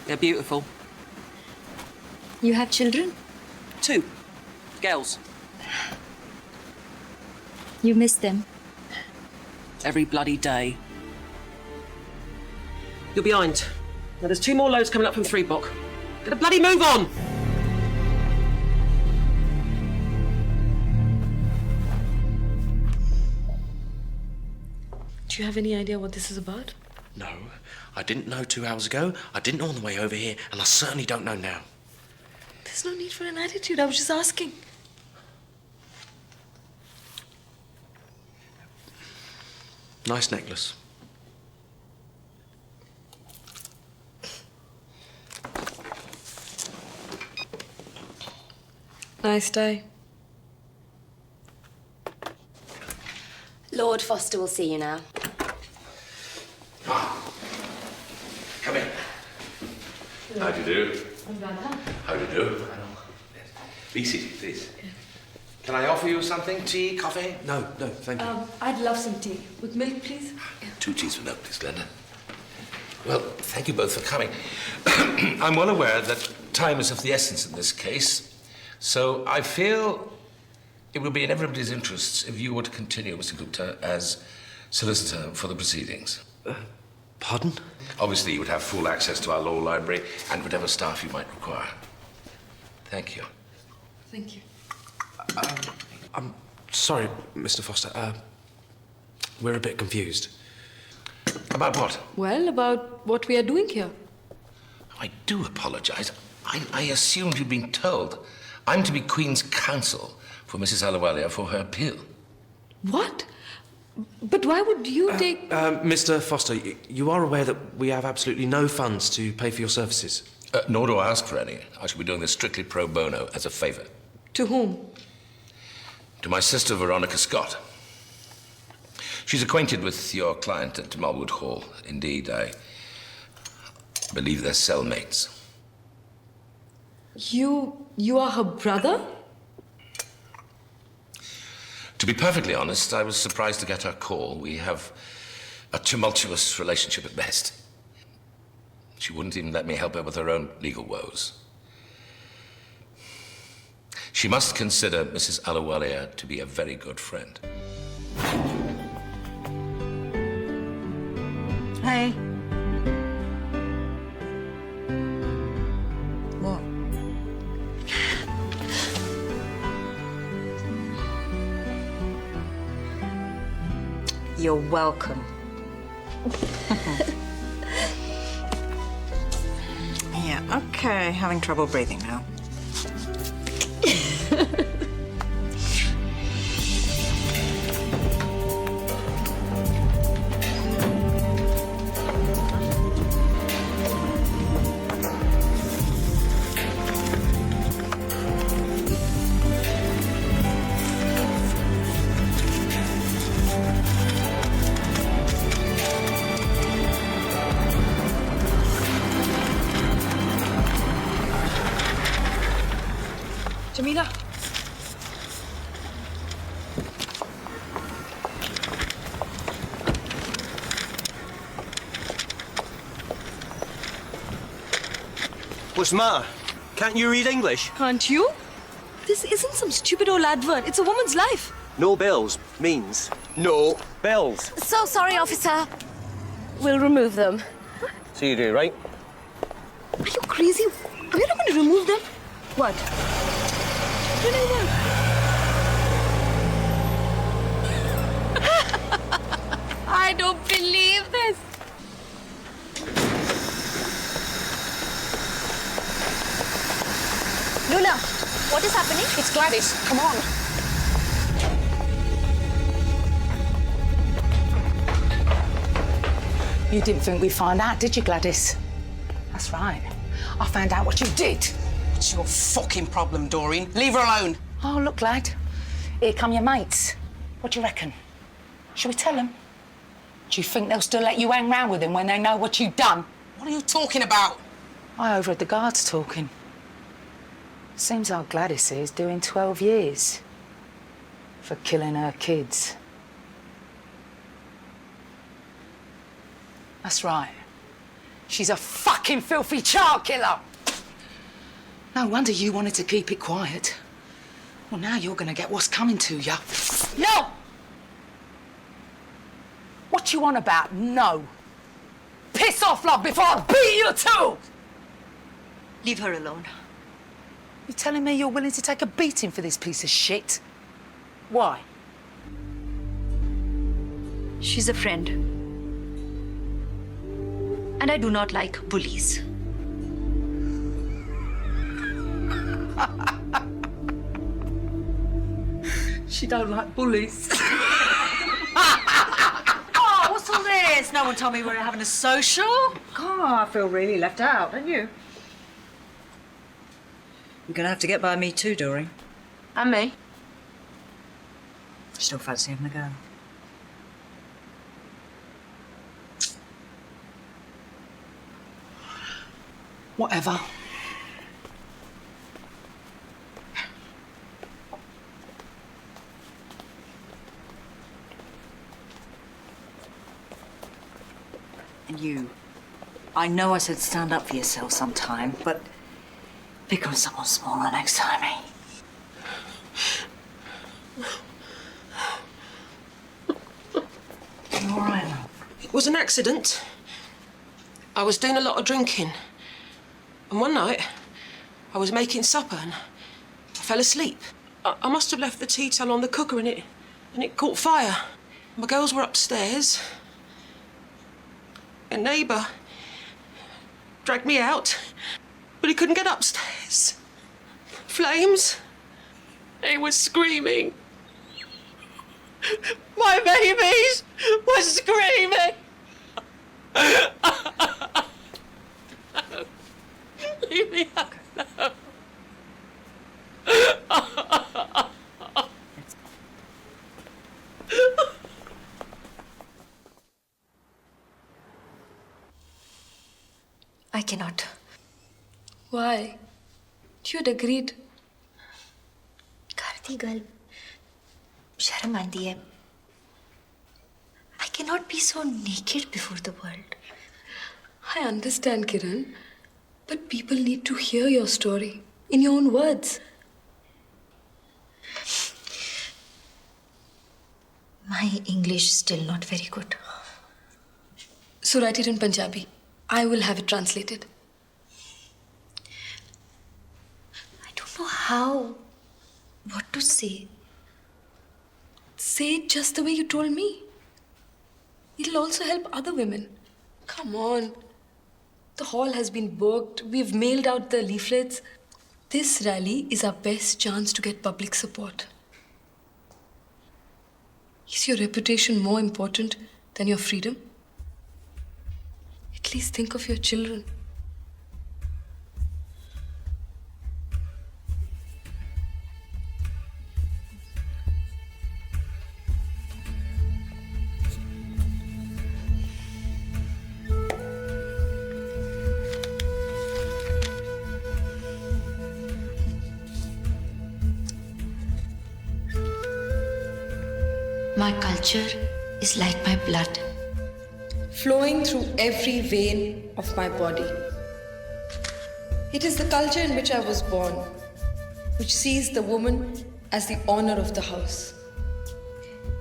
They're beautiful. You have children? 2 girls. You miss them? Every bloody day. You're behind. Now there's 2 more loads coming up from 3 Block. Get a bloody move on! Do you have any idea what this is about? No, I didn't know 2 hours ago, I didn't know on the way over here, and I certainly don't know now. There's no need for an attitude. I was just asking. Nice necklace. Nice tie. Lord Foster will see you now. Come in. How do you do? How do you do? Be seated, please. Can I offer you something? Tea, coffee? No, thank you. I'd love some tea. With milk, please? 2 teas with milk, please, Glenda. Well, thank you both for coming. I'm well aware that time is of the essence in this case, so I feel it would be in everybody's interests if you were to continue, Mr. Gupta, as solicitor for the proceedings. Pardon? Obviously, you would have full access to our law library and whatever staff you might require. Thank you. Thank you. I'm sorry, Mr. Foster. We're a bit confused. About what? Well, about what we are doing here. I do apologize. I assumed you'd been told. I'm to be Queen's counsel for Mrs. Ahluwalia for her appeal. What? But why would you take... Mr. Foster, you are aware that we have absolutely no funds to pay for your services? Nor do I ask for any. I shall be doing this strictly pro bono, as a favour. To whom? To my sister, Veronica Scott. She's acquainted with your client at Marwood Hall. Indeed, I believe they're cellmates. You are her brother? To be perfectly honest, I was surprised to get her call. We have a tumultuous relationship at best. She wouldn't even let me help her with her own legal woes. She must consider Mrs. Ahluwalia to be a very good friend. Hey. What? You're welcome. Yeah, okay. Having trouble breathing now. Jamila. What's the matter? Can't you read English? Can't you? This isn't some stupid old advert. It's a woman's life. No bills means no bills. So sorry, officer. We'll remove them. So you do, right? Are you crazy? Are you not going to remove them? What? Really what? I don't believe this. Luna, what is happening? It's Gladys. Come on. You didn't think we'd find out, did you, Gladys? That's right. I found out what you did. What's your fucking problem, Doreen? Leave her alone. Oh, look, lad. Here come your mates. What do you reckon? Shall we tell them? Do you think they'll still let you hang round with them when they know what you've done? What are you talking about? I overheard the guards talking. Seems like Gladys is doing 12 years for killing her kids. That's right. She's a fucking filthy child killer. No wonder you wanted to keep it quiet. Well, now you're gonna get what's coming to you. No! What you on about? No. Piss off, love, before I beat you too! Leave her alone. You telling me you're willing to take a beating for this piece of shit? Why? She's a friend. And I do not like bullies. She don't like bullies. Oh, what's all this? No one told me we were having a social. God, I feel really left out, don't you? You're gonna have to get by me too, Doreen. And me. Still fancy having a go. Whatever. And you, I know I said stand up for yourself sometime, but become someone smaller next time, eh? You all right, love? It was an accident. I was doing a lot of drinking. And one night, I was making supper and I fell asleep. I must have left the tea towel on the cooker and it caught fire. My girls were upstairs. A neighbour dragged me out, but he couldn't get upstairs. Flames. He was screaming. My babies were screaming. Leave me alone. I cannot. Why? you'd agreed. करती गल शर्म आती है. I cannot be so naked before the world. I understand, Kiran, but people need to hear your story in your own words. My English is still not very good. So write it in Punjabi. I will have it translated. I don't know how. What to say? Say it just the way you told me. It'll also help other women. Come on. The hall has been booked. We've mailed out the leaflets. This rally is our best chance to get public support. Is your reputation more important than your freedom? At least think of your children. My culture is like my blood. Flowing through every vein of my body. It is the culture in which I was born, which sees the woman as the honor of the house.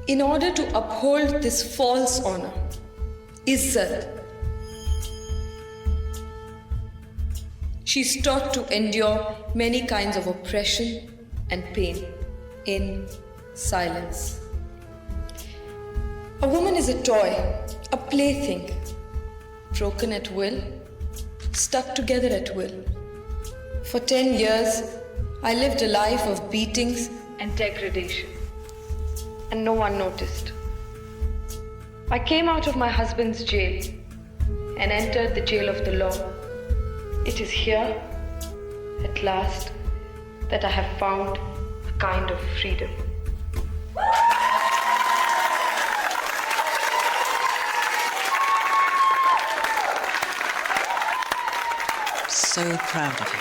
In order to uphold this false honor, Izzat, she's taught to endure many kinds of oppression and pain in silence. A woman is a toy, a plaything, broken at will, stuck together at will. For 10 years, I lived a life of beatings and degradation, and no one noticed. I came out of my husband's jail and entered the jail of the law. It is here, at last, that I have found a kind of freedom. So proud of you.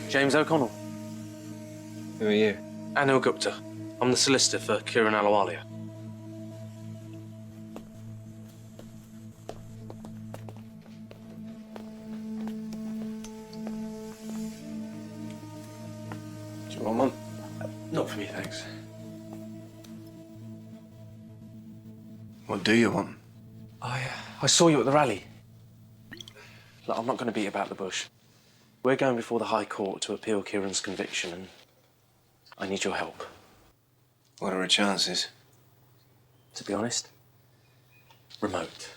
James O'Connell. Who are you? Anil Gupta. I'm the solicitor for Kiran Ahluwalia. Do you want one? Not for me, thanks. What do you want? I saw you at the rally. Look, I'm not going to beat about the bush. We're going before the High Court to appeal Kiran's conviction, and I need your help. What are her chances? To be honest, remote.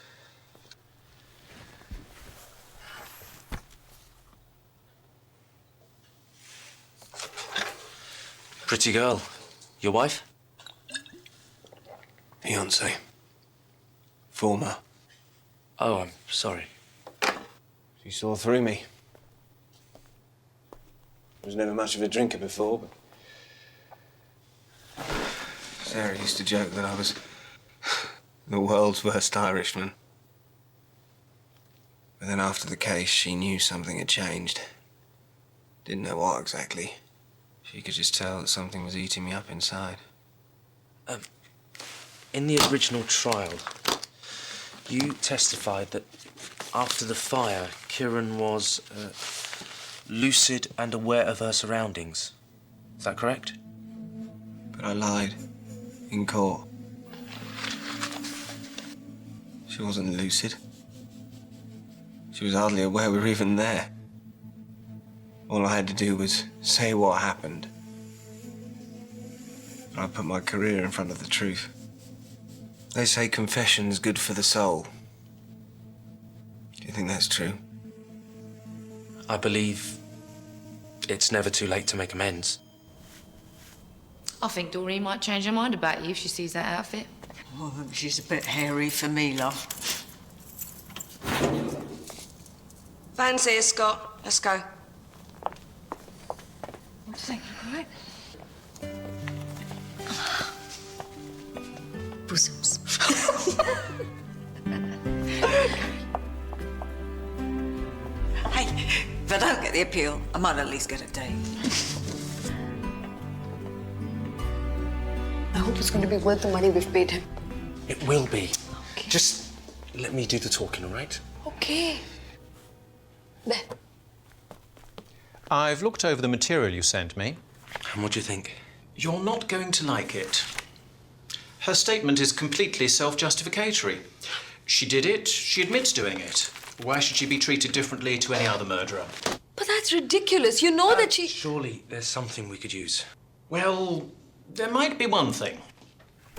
Pretty girl. Your wife? Fiancé. Former. Oh, I'm sorry. She saw through me. I was never much of a drinker before, but Sarah used to joke that I was the world's worst Irishman. But then after the case, she knew something had changed. Didn't know what exactly. She could just tell that something was eating me up inside. In the original trial, you testified that after the fire, Kiran was lucid and aware of her surroundings. Is that correct? But I lied. In court. She wasn't lucid. She was hardly aware we were even there. All I had to do was say what happened. But I put my career in front of the truth. They say confession's good for the soul. Do you think that's true? I believe it's never too late to make amends. I think Doreen might change her mind about you if she sees that outfit. Oh, she's a bit hairy for me, love. Van's here, Scott. Let's go. What do you think? All right? Bosoms. Hey, if I don't get the appeal, I might at least get a date. I hope it's going to be worth the money we've paid him. It will be. Okay. Just let me do the talking, all right? Okay. There. I've looked over the material you sent me. And what do you think? You're not going to like it. Her statement is completely self-justificatory. She did it, she admits doing it. Why should she be treated differently to any other murderer? But that's ridiculous. You know that she... Surely there's something we could use. Well, there might be one thing.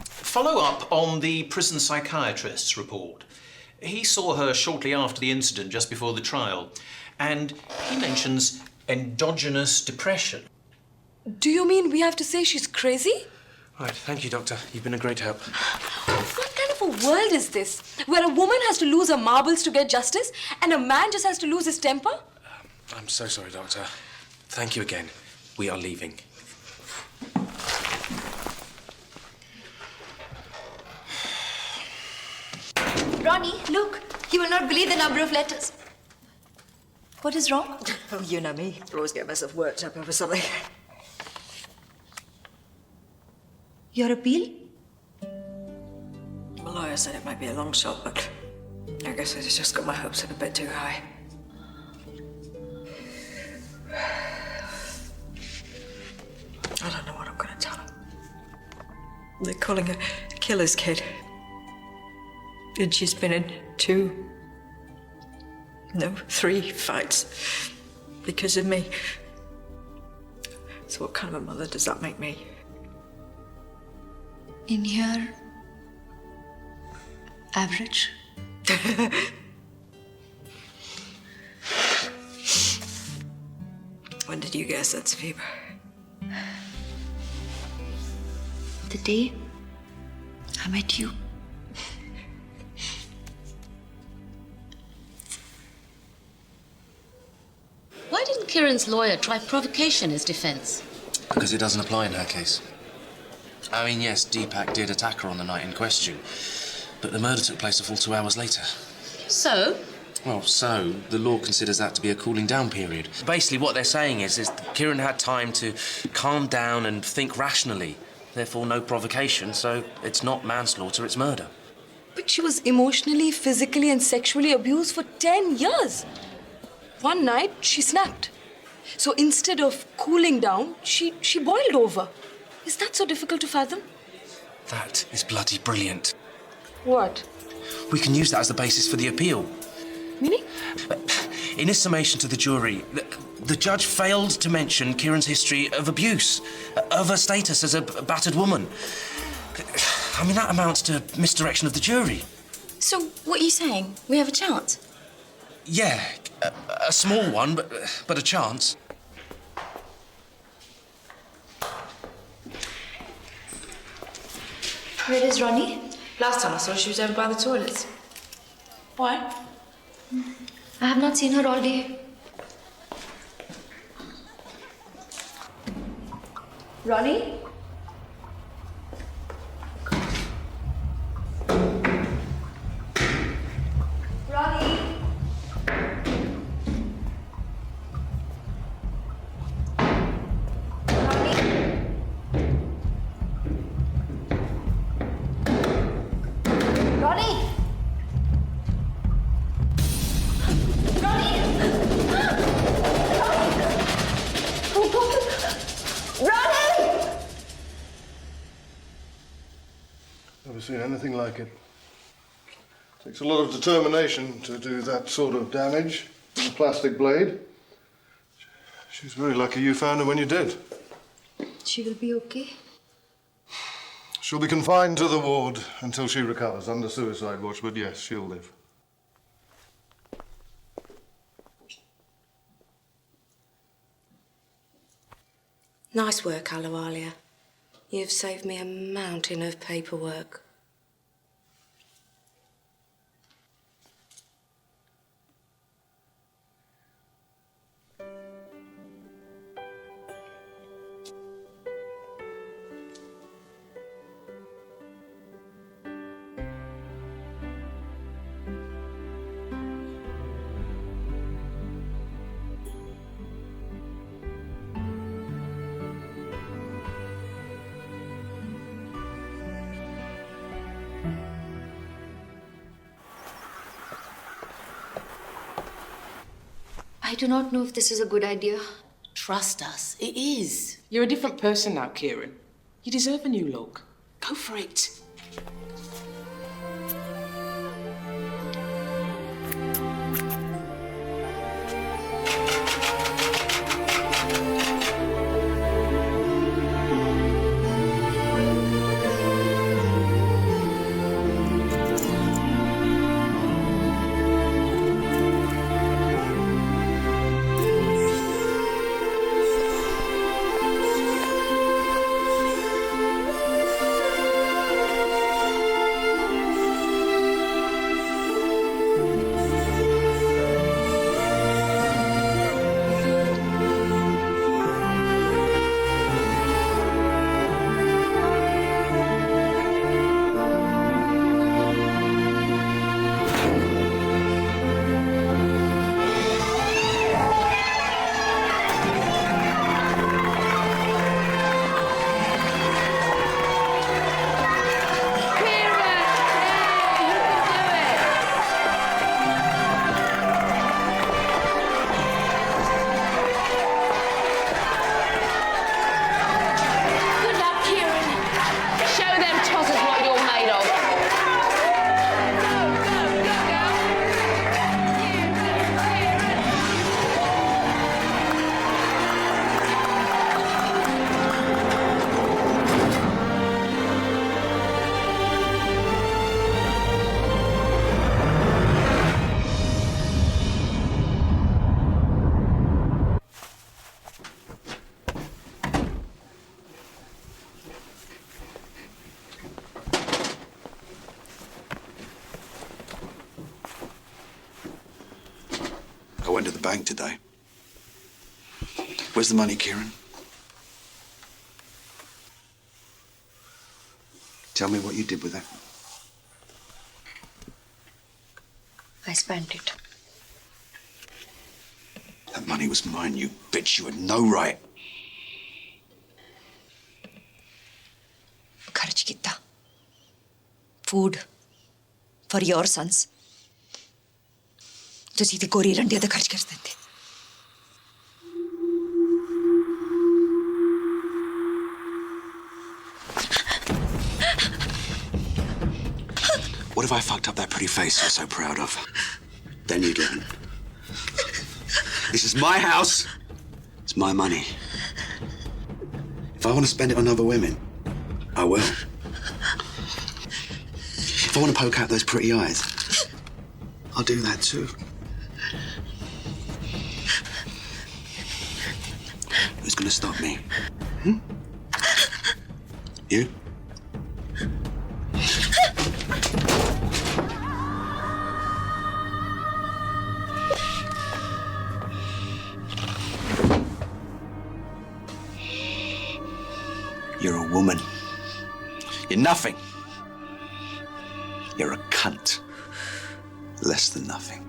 Follow up on the prison psychiatrist's report. He saw her shortly after the incident, just before the trial, and he mentions endogenous depression. Do you mean we have to say she's crazy? Right, thank you, Doctor. You've been a great help. What kind of a world is this? Where a woman has to lose her marbles to get justice, and a man just has to lose his temper? I'm so sorry, Doctor. Thank you again. We are leaving. Ronnie, look. You will not believe the number of letters. What is wrong? Oh, you know me. I always get myself worked up over something. Your appeal? My lawyer said it might be a long shot, but I guess I just got my hopes up a bit too high. I don't know what I'm gonna tell him. They're calling her a killer's kid. And she's been in 3 fights because of me. So what kind of a mother does that make me? In here, average. When did you get a sense of humor? The day I met you. Why didn't Kieran's lawyer try provocation as defense? Because it doesn't apply in her case. I mean, yes, Deepak did attack her on the night in question, but the murder took place a full 2 hours later. So? Well, so, the law considers that to be a cooling down period. Basically, what they're saying is that Kieran had time to calm down and think rationally. Therefore, no provocation, so it's not manslaughter, it's murder. But she was emotionally, physically, and sexually abused for 10 years. One night, she snapped. So instead of cooling down, she boiled over. Is that so difficult to fathom? That is bloody brilliant. What? We can use that as the basis for the appeal. Meaning? In his summation to the jury, the judge failed to mention Kieran's history of abuse, of her status as a battered woman. I mean, that amounts to misdirection of the jury. So, what are you saying? We have a chance? Yeah, a small one, but a chance. Where is Ronnie? Last time I saw her, she was over by the toilets. Why? I have not seen her all day. Ronnie? Ronnie? Ronnie? Never seen anything like it. Takes a lot of determination to do that sort of damage with a plastic blade. She's very lucky you found her when you did. She will be okay. She'll be confined to the ward until she recovers under suicide watch, but yes, she'll live. Nice work, Alawalia. You've saved me a mountain of paperwork. I do not know if this is a good idea. Trust us, it is. You're a different person now, Kieran. You deserve a new look. Go for it. I went to the bank today. Where's the money, Kieran? Tell me what you did with it. I spent it. That money was mine, you bitch. You had no right. खर्च किया. Food for your sons. ਤੁਸੀਂ ਤੇ ਕੋਰੀ ਰੰਡੇ ਦਾ ਖਰਚ ਕਰ ਦਿੰਦੇ. What if I fucked up that pretty face you're so proud of? Then you'd learn. This is my house. It's my money. If I want to spend it on other women, I will. If I want to poke out those pretty eyes, I'll do that too. Who's going to stop me? You? You're a woman. You're nothing. You're a cunt. Less than nothing.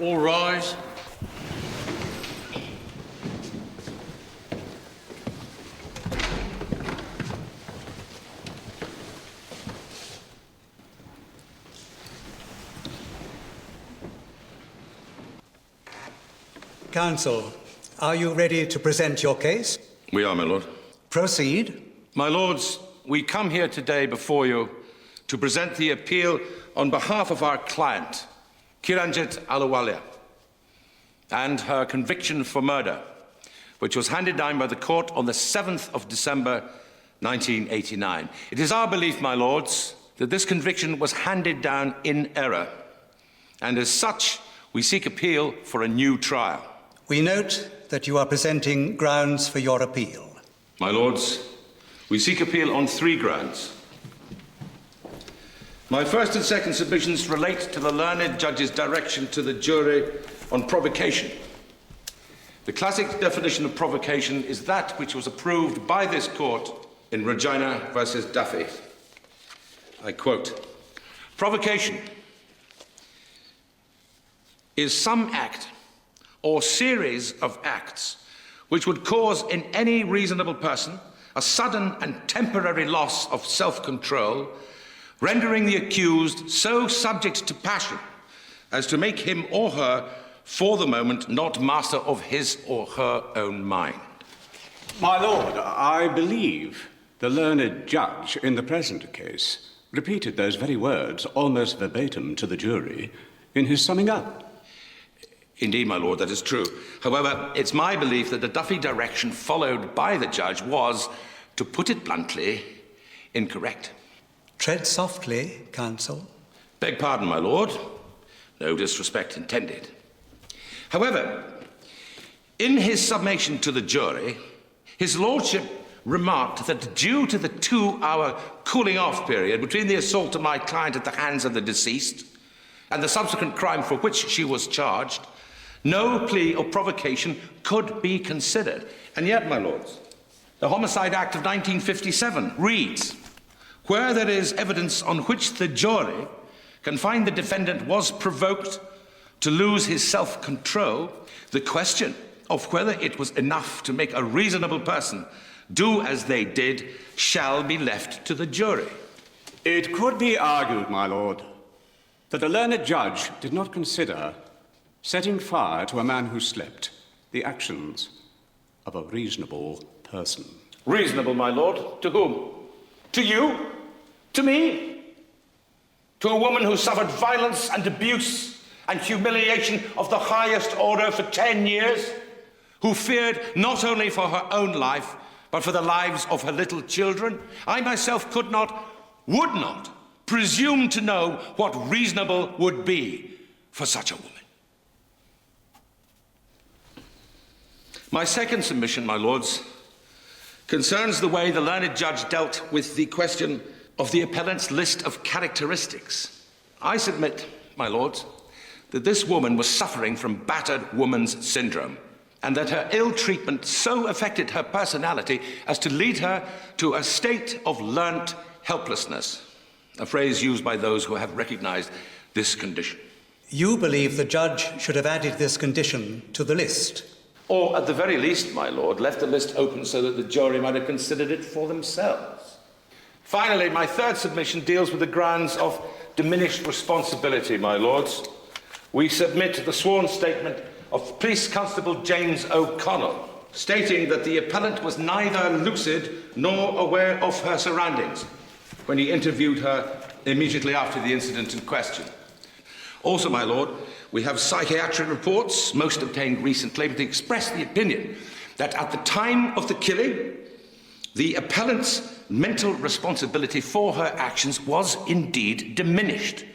All rise. Counsel, are you ready to present your case? We are, my lord. Proceed. My lords, we come here today before you to present the appeal on behalf of our client, Kiranjit Ahluwalia, and her conviction for murder, which was handed down by the court on the 7th of December, 1989. It is our belief, my lords, that this conviction was handed down in error, and as such, we seek appeal for a new trial. We note that you are presenting grounds for your appeal. My lords, we seek appeal on 3 grounds. My first and second submissions relate to the learned judge's direction to the jury on provocation. The classic definition of provocation is that which was approved by this court in Regina versus Duffy. I quote, "Provocation is some act or series of acts which would cause in any reasonable person a sudden and temporary loss of self-control, rendering the accused so subject to passion as to make him or her, for the moment, not master of his or her own mind." My lord, I believe the learned judge in the present case repeated those very words almost verbatim to the jury in his summing up. Indeed, my lord, that is true. However, it's my belief that the Duffy direction followed by the judge was, to put it bluntly, incorrect. Tread softly, counsel. Beg pardon, my lord. No disrespect intended. However, in his summation to the jury, his lordship remarked that due to the 2-hour cooling-off period between the assault of my client at the hands of the deceased and the subsequent crime for which she was charged, no plea of provocation could be considered. And yet, my lords, the Homicide Act of 1957 reads, "Where there is evidence on which the jury can find the defendant was provoked to lose his self-control, the question of whether it was enough to make a reasonable person do as they did shall be left to the jury." It could be argued, my lord, that the learned judge did not consider setting fire to a man who slept the actions of a reasonable person. Reasonable, my lord? To whom? To you? To me? To a woman who suffered violence and abuse and humiliation of the highest order for 10 years? Who feared not only for her own life, but for the lives of her little children? I myself could not, would not, presume to know what reasonable would be for such a woman. My second submission, my lords, concerns the way the learned judge dealt with the question of the appellant's list of characteristics. I submit, my lords, that this woman was suffering from battered woman's syndrome, and that her ill treatment so affected her personality as to lead her to a state of learnt helplessness, a phrase used by those who have recognized this condition. You believe the judge should have added this condition to the list? Or, at the very least, my lord, left the list open so that the jury might have considered it for themselves. Finally, my third submission deals with the grounds of diminished responsibility, my lords. We submit the sworn statement of Police Constable James O'Connell, stating that the appellant was neither lucid nor aware of her surroundings when he interviewed her immediately after the incident in question. Also, my lord, we have psychiatric reports, most obtained recently, that express the opinion that at the time of the killing, the appellant's mental responsibility for her actions was indeed diminished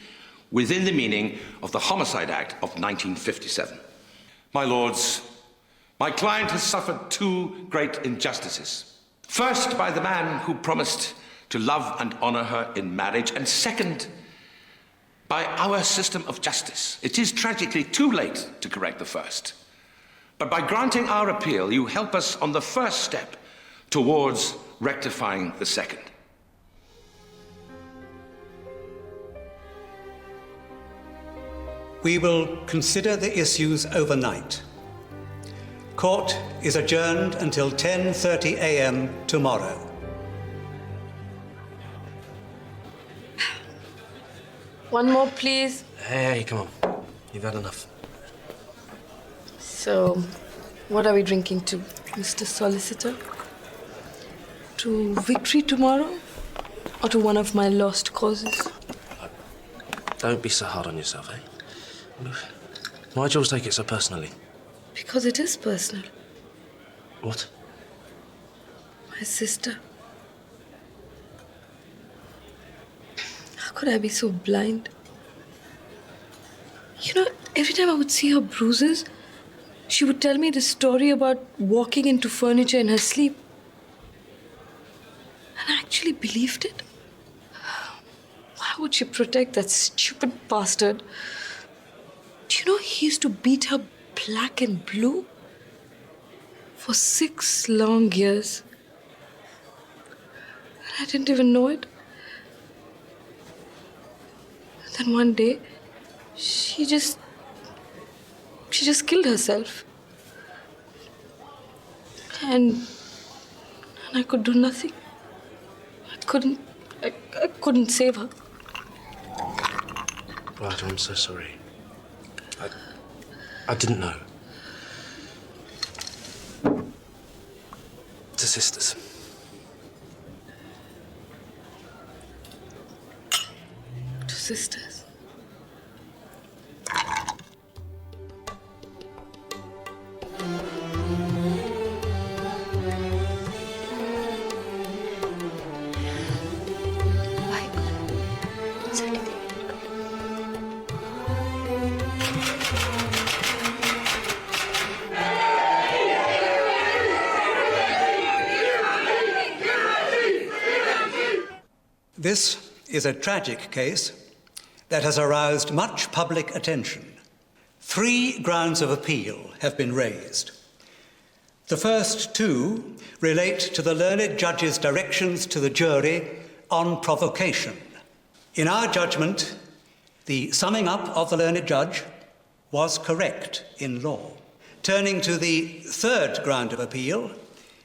within the meaning of the Homicide Act of 1957. My lords, my client has suffered 2 great injustices. First, by the man who promised to love and honor her in marriage, and second, by our system of justice. It is tragically too late to correct the first. But by granting our appeal, you help us on the first step towards rectifying the second. We will consider the issues overnight. Court is adjourned until 10:30 a.m. tomorrow. One more, please. Hey, come on. You've had enough. So, what are we drinking to, Mr. Solicitor? To victory tomorrow? Or to one of my lost causes? Don't be so hard on yourself, eh? Why'd you always take it so personally? Because it is personal. What? My sister. How could I be so blind? You know, every time I would see her bruises, she would tell me this story about walking into furniture in her sleep. And I actually believed it. Why would she protect that stupid bastard? Do you know he used to beat her black and blue? For 6 long years. And I didn't even know it. And then one day, she just killed herself. And I could do nothing. I couldn't save her. Right, I'm so sorry. I didn't know. To sisters. To sisters. This is a tragic case that has aroused much public attention. 3 grounds of appeal have been raised. The first 2 relate to the learned judge's directions to the jury on provocation. In our judgment, the summing up of the learned judge was correct in law. Turning to the 3rd ground of appeal,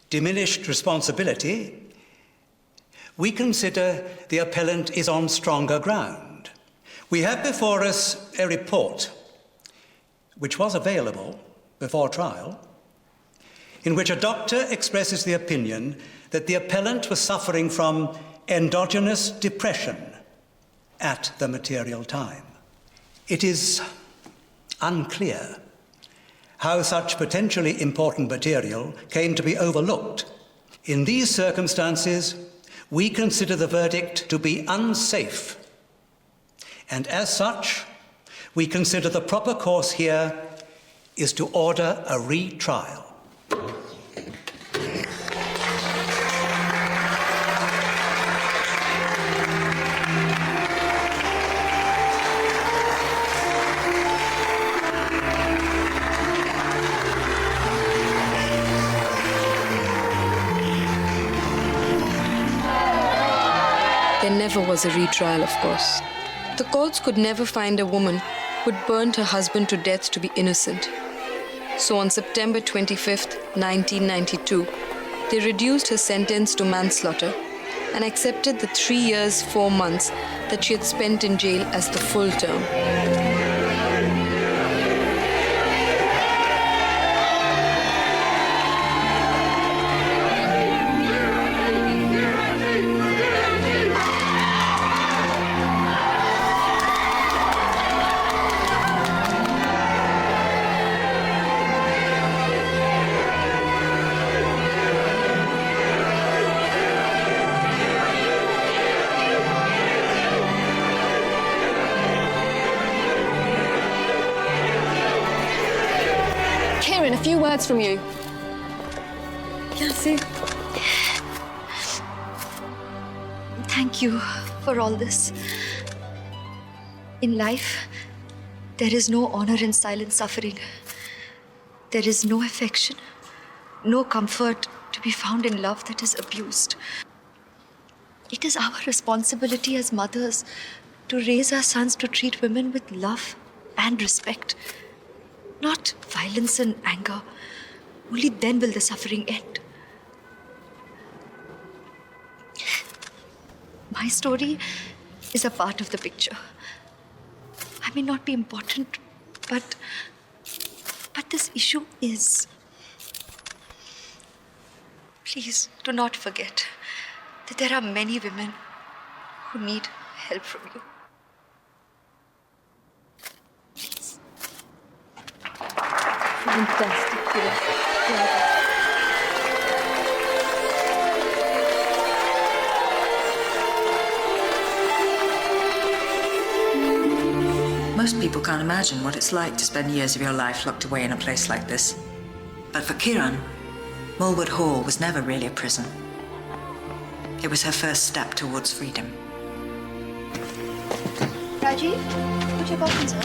diminished responsibility, we consider the appellant is on stronger ground. We have before us a report, which was available before trial, in which a doctor expresses the opinion that the appellant was suffering from endogenous depression at the material time. It is unclear how such potentially important material came to be overlooked. In these circumstances, we consider the verdict to be unsafe, and as such, we consider the proper course here is to order a retrial. There never was a retrial, of course. The courts could never find a woman who'd burned her husband to death to be innocent. So on September 25th, 1992, they reduced her sentence to manslaughter and accepted the 3 years, 4 months that she had spent in jail as the full term. A few words from you. Kelsey. Thank you for all this. In life, there is no honor in silent suffering. There is no affection, no comfort to be found in love that is abused. It is our responsibility as mothers to raise our sons to treat women with love and respect, not violence and anger. Only then will the suffering end. My story is a part of the picture. I may not be important, but this issue is. Please do not forget that there are many women who need help from you. Please. Fantastic. Most people can't imagine what it's like to spend years of your life locked away in a place like this. But for Kiran, Mulwood Hall was never really a prison. It was her first step towards freedom. Rajiv, put your buttons on.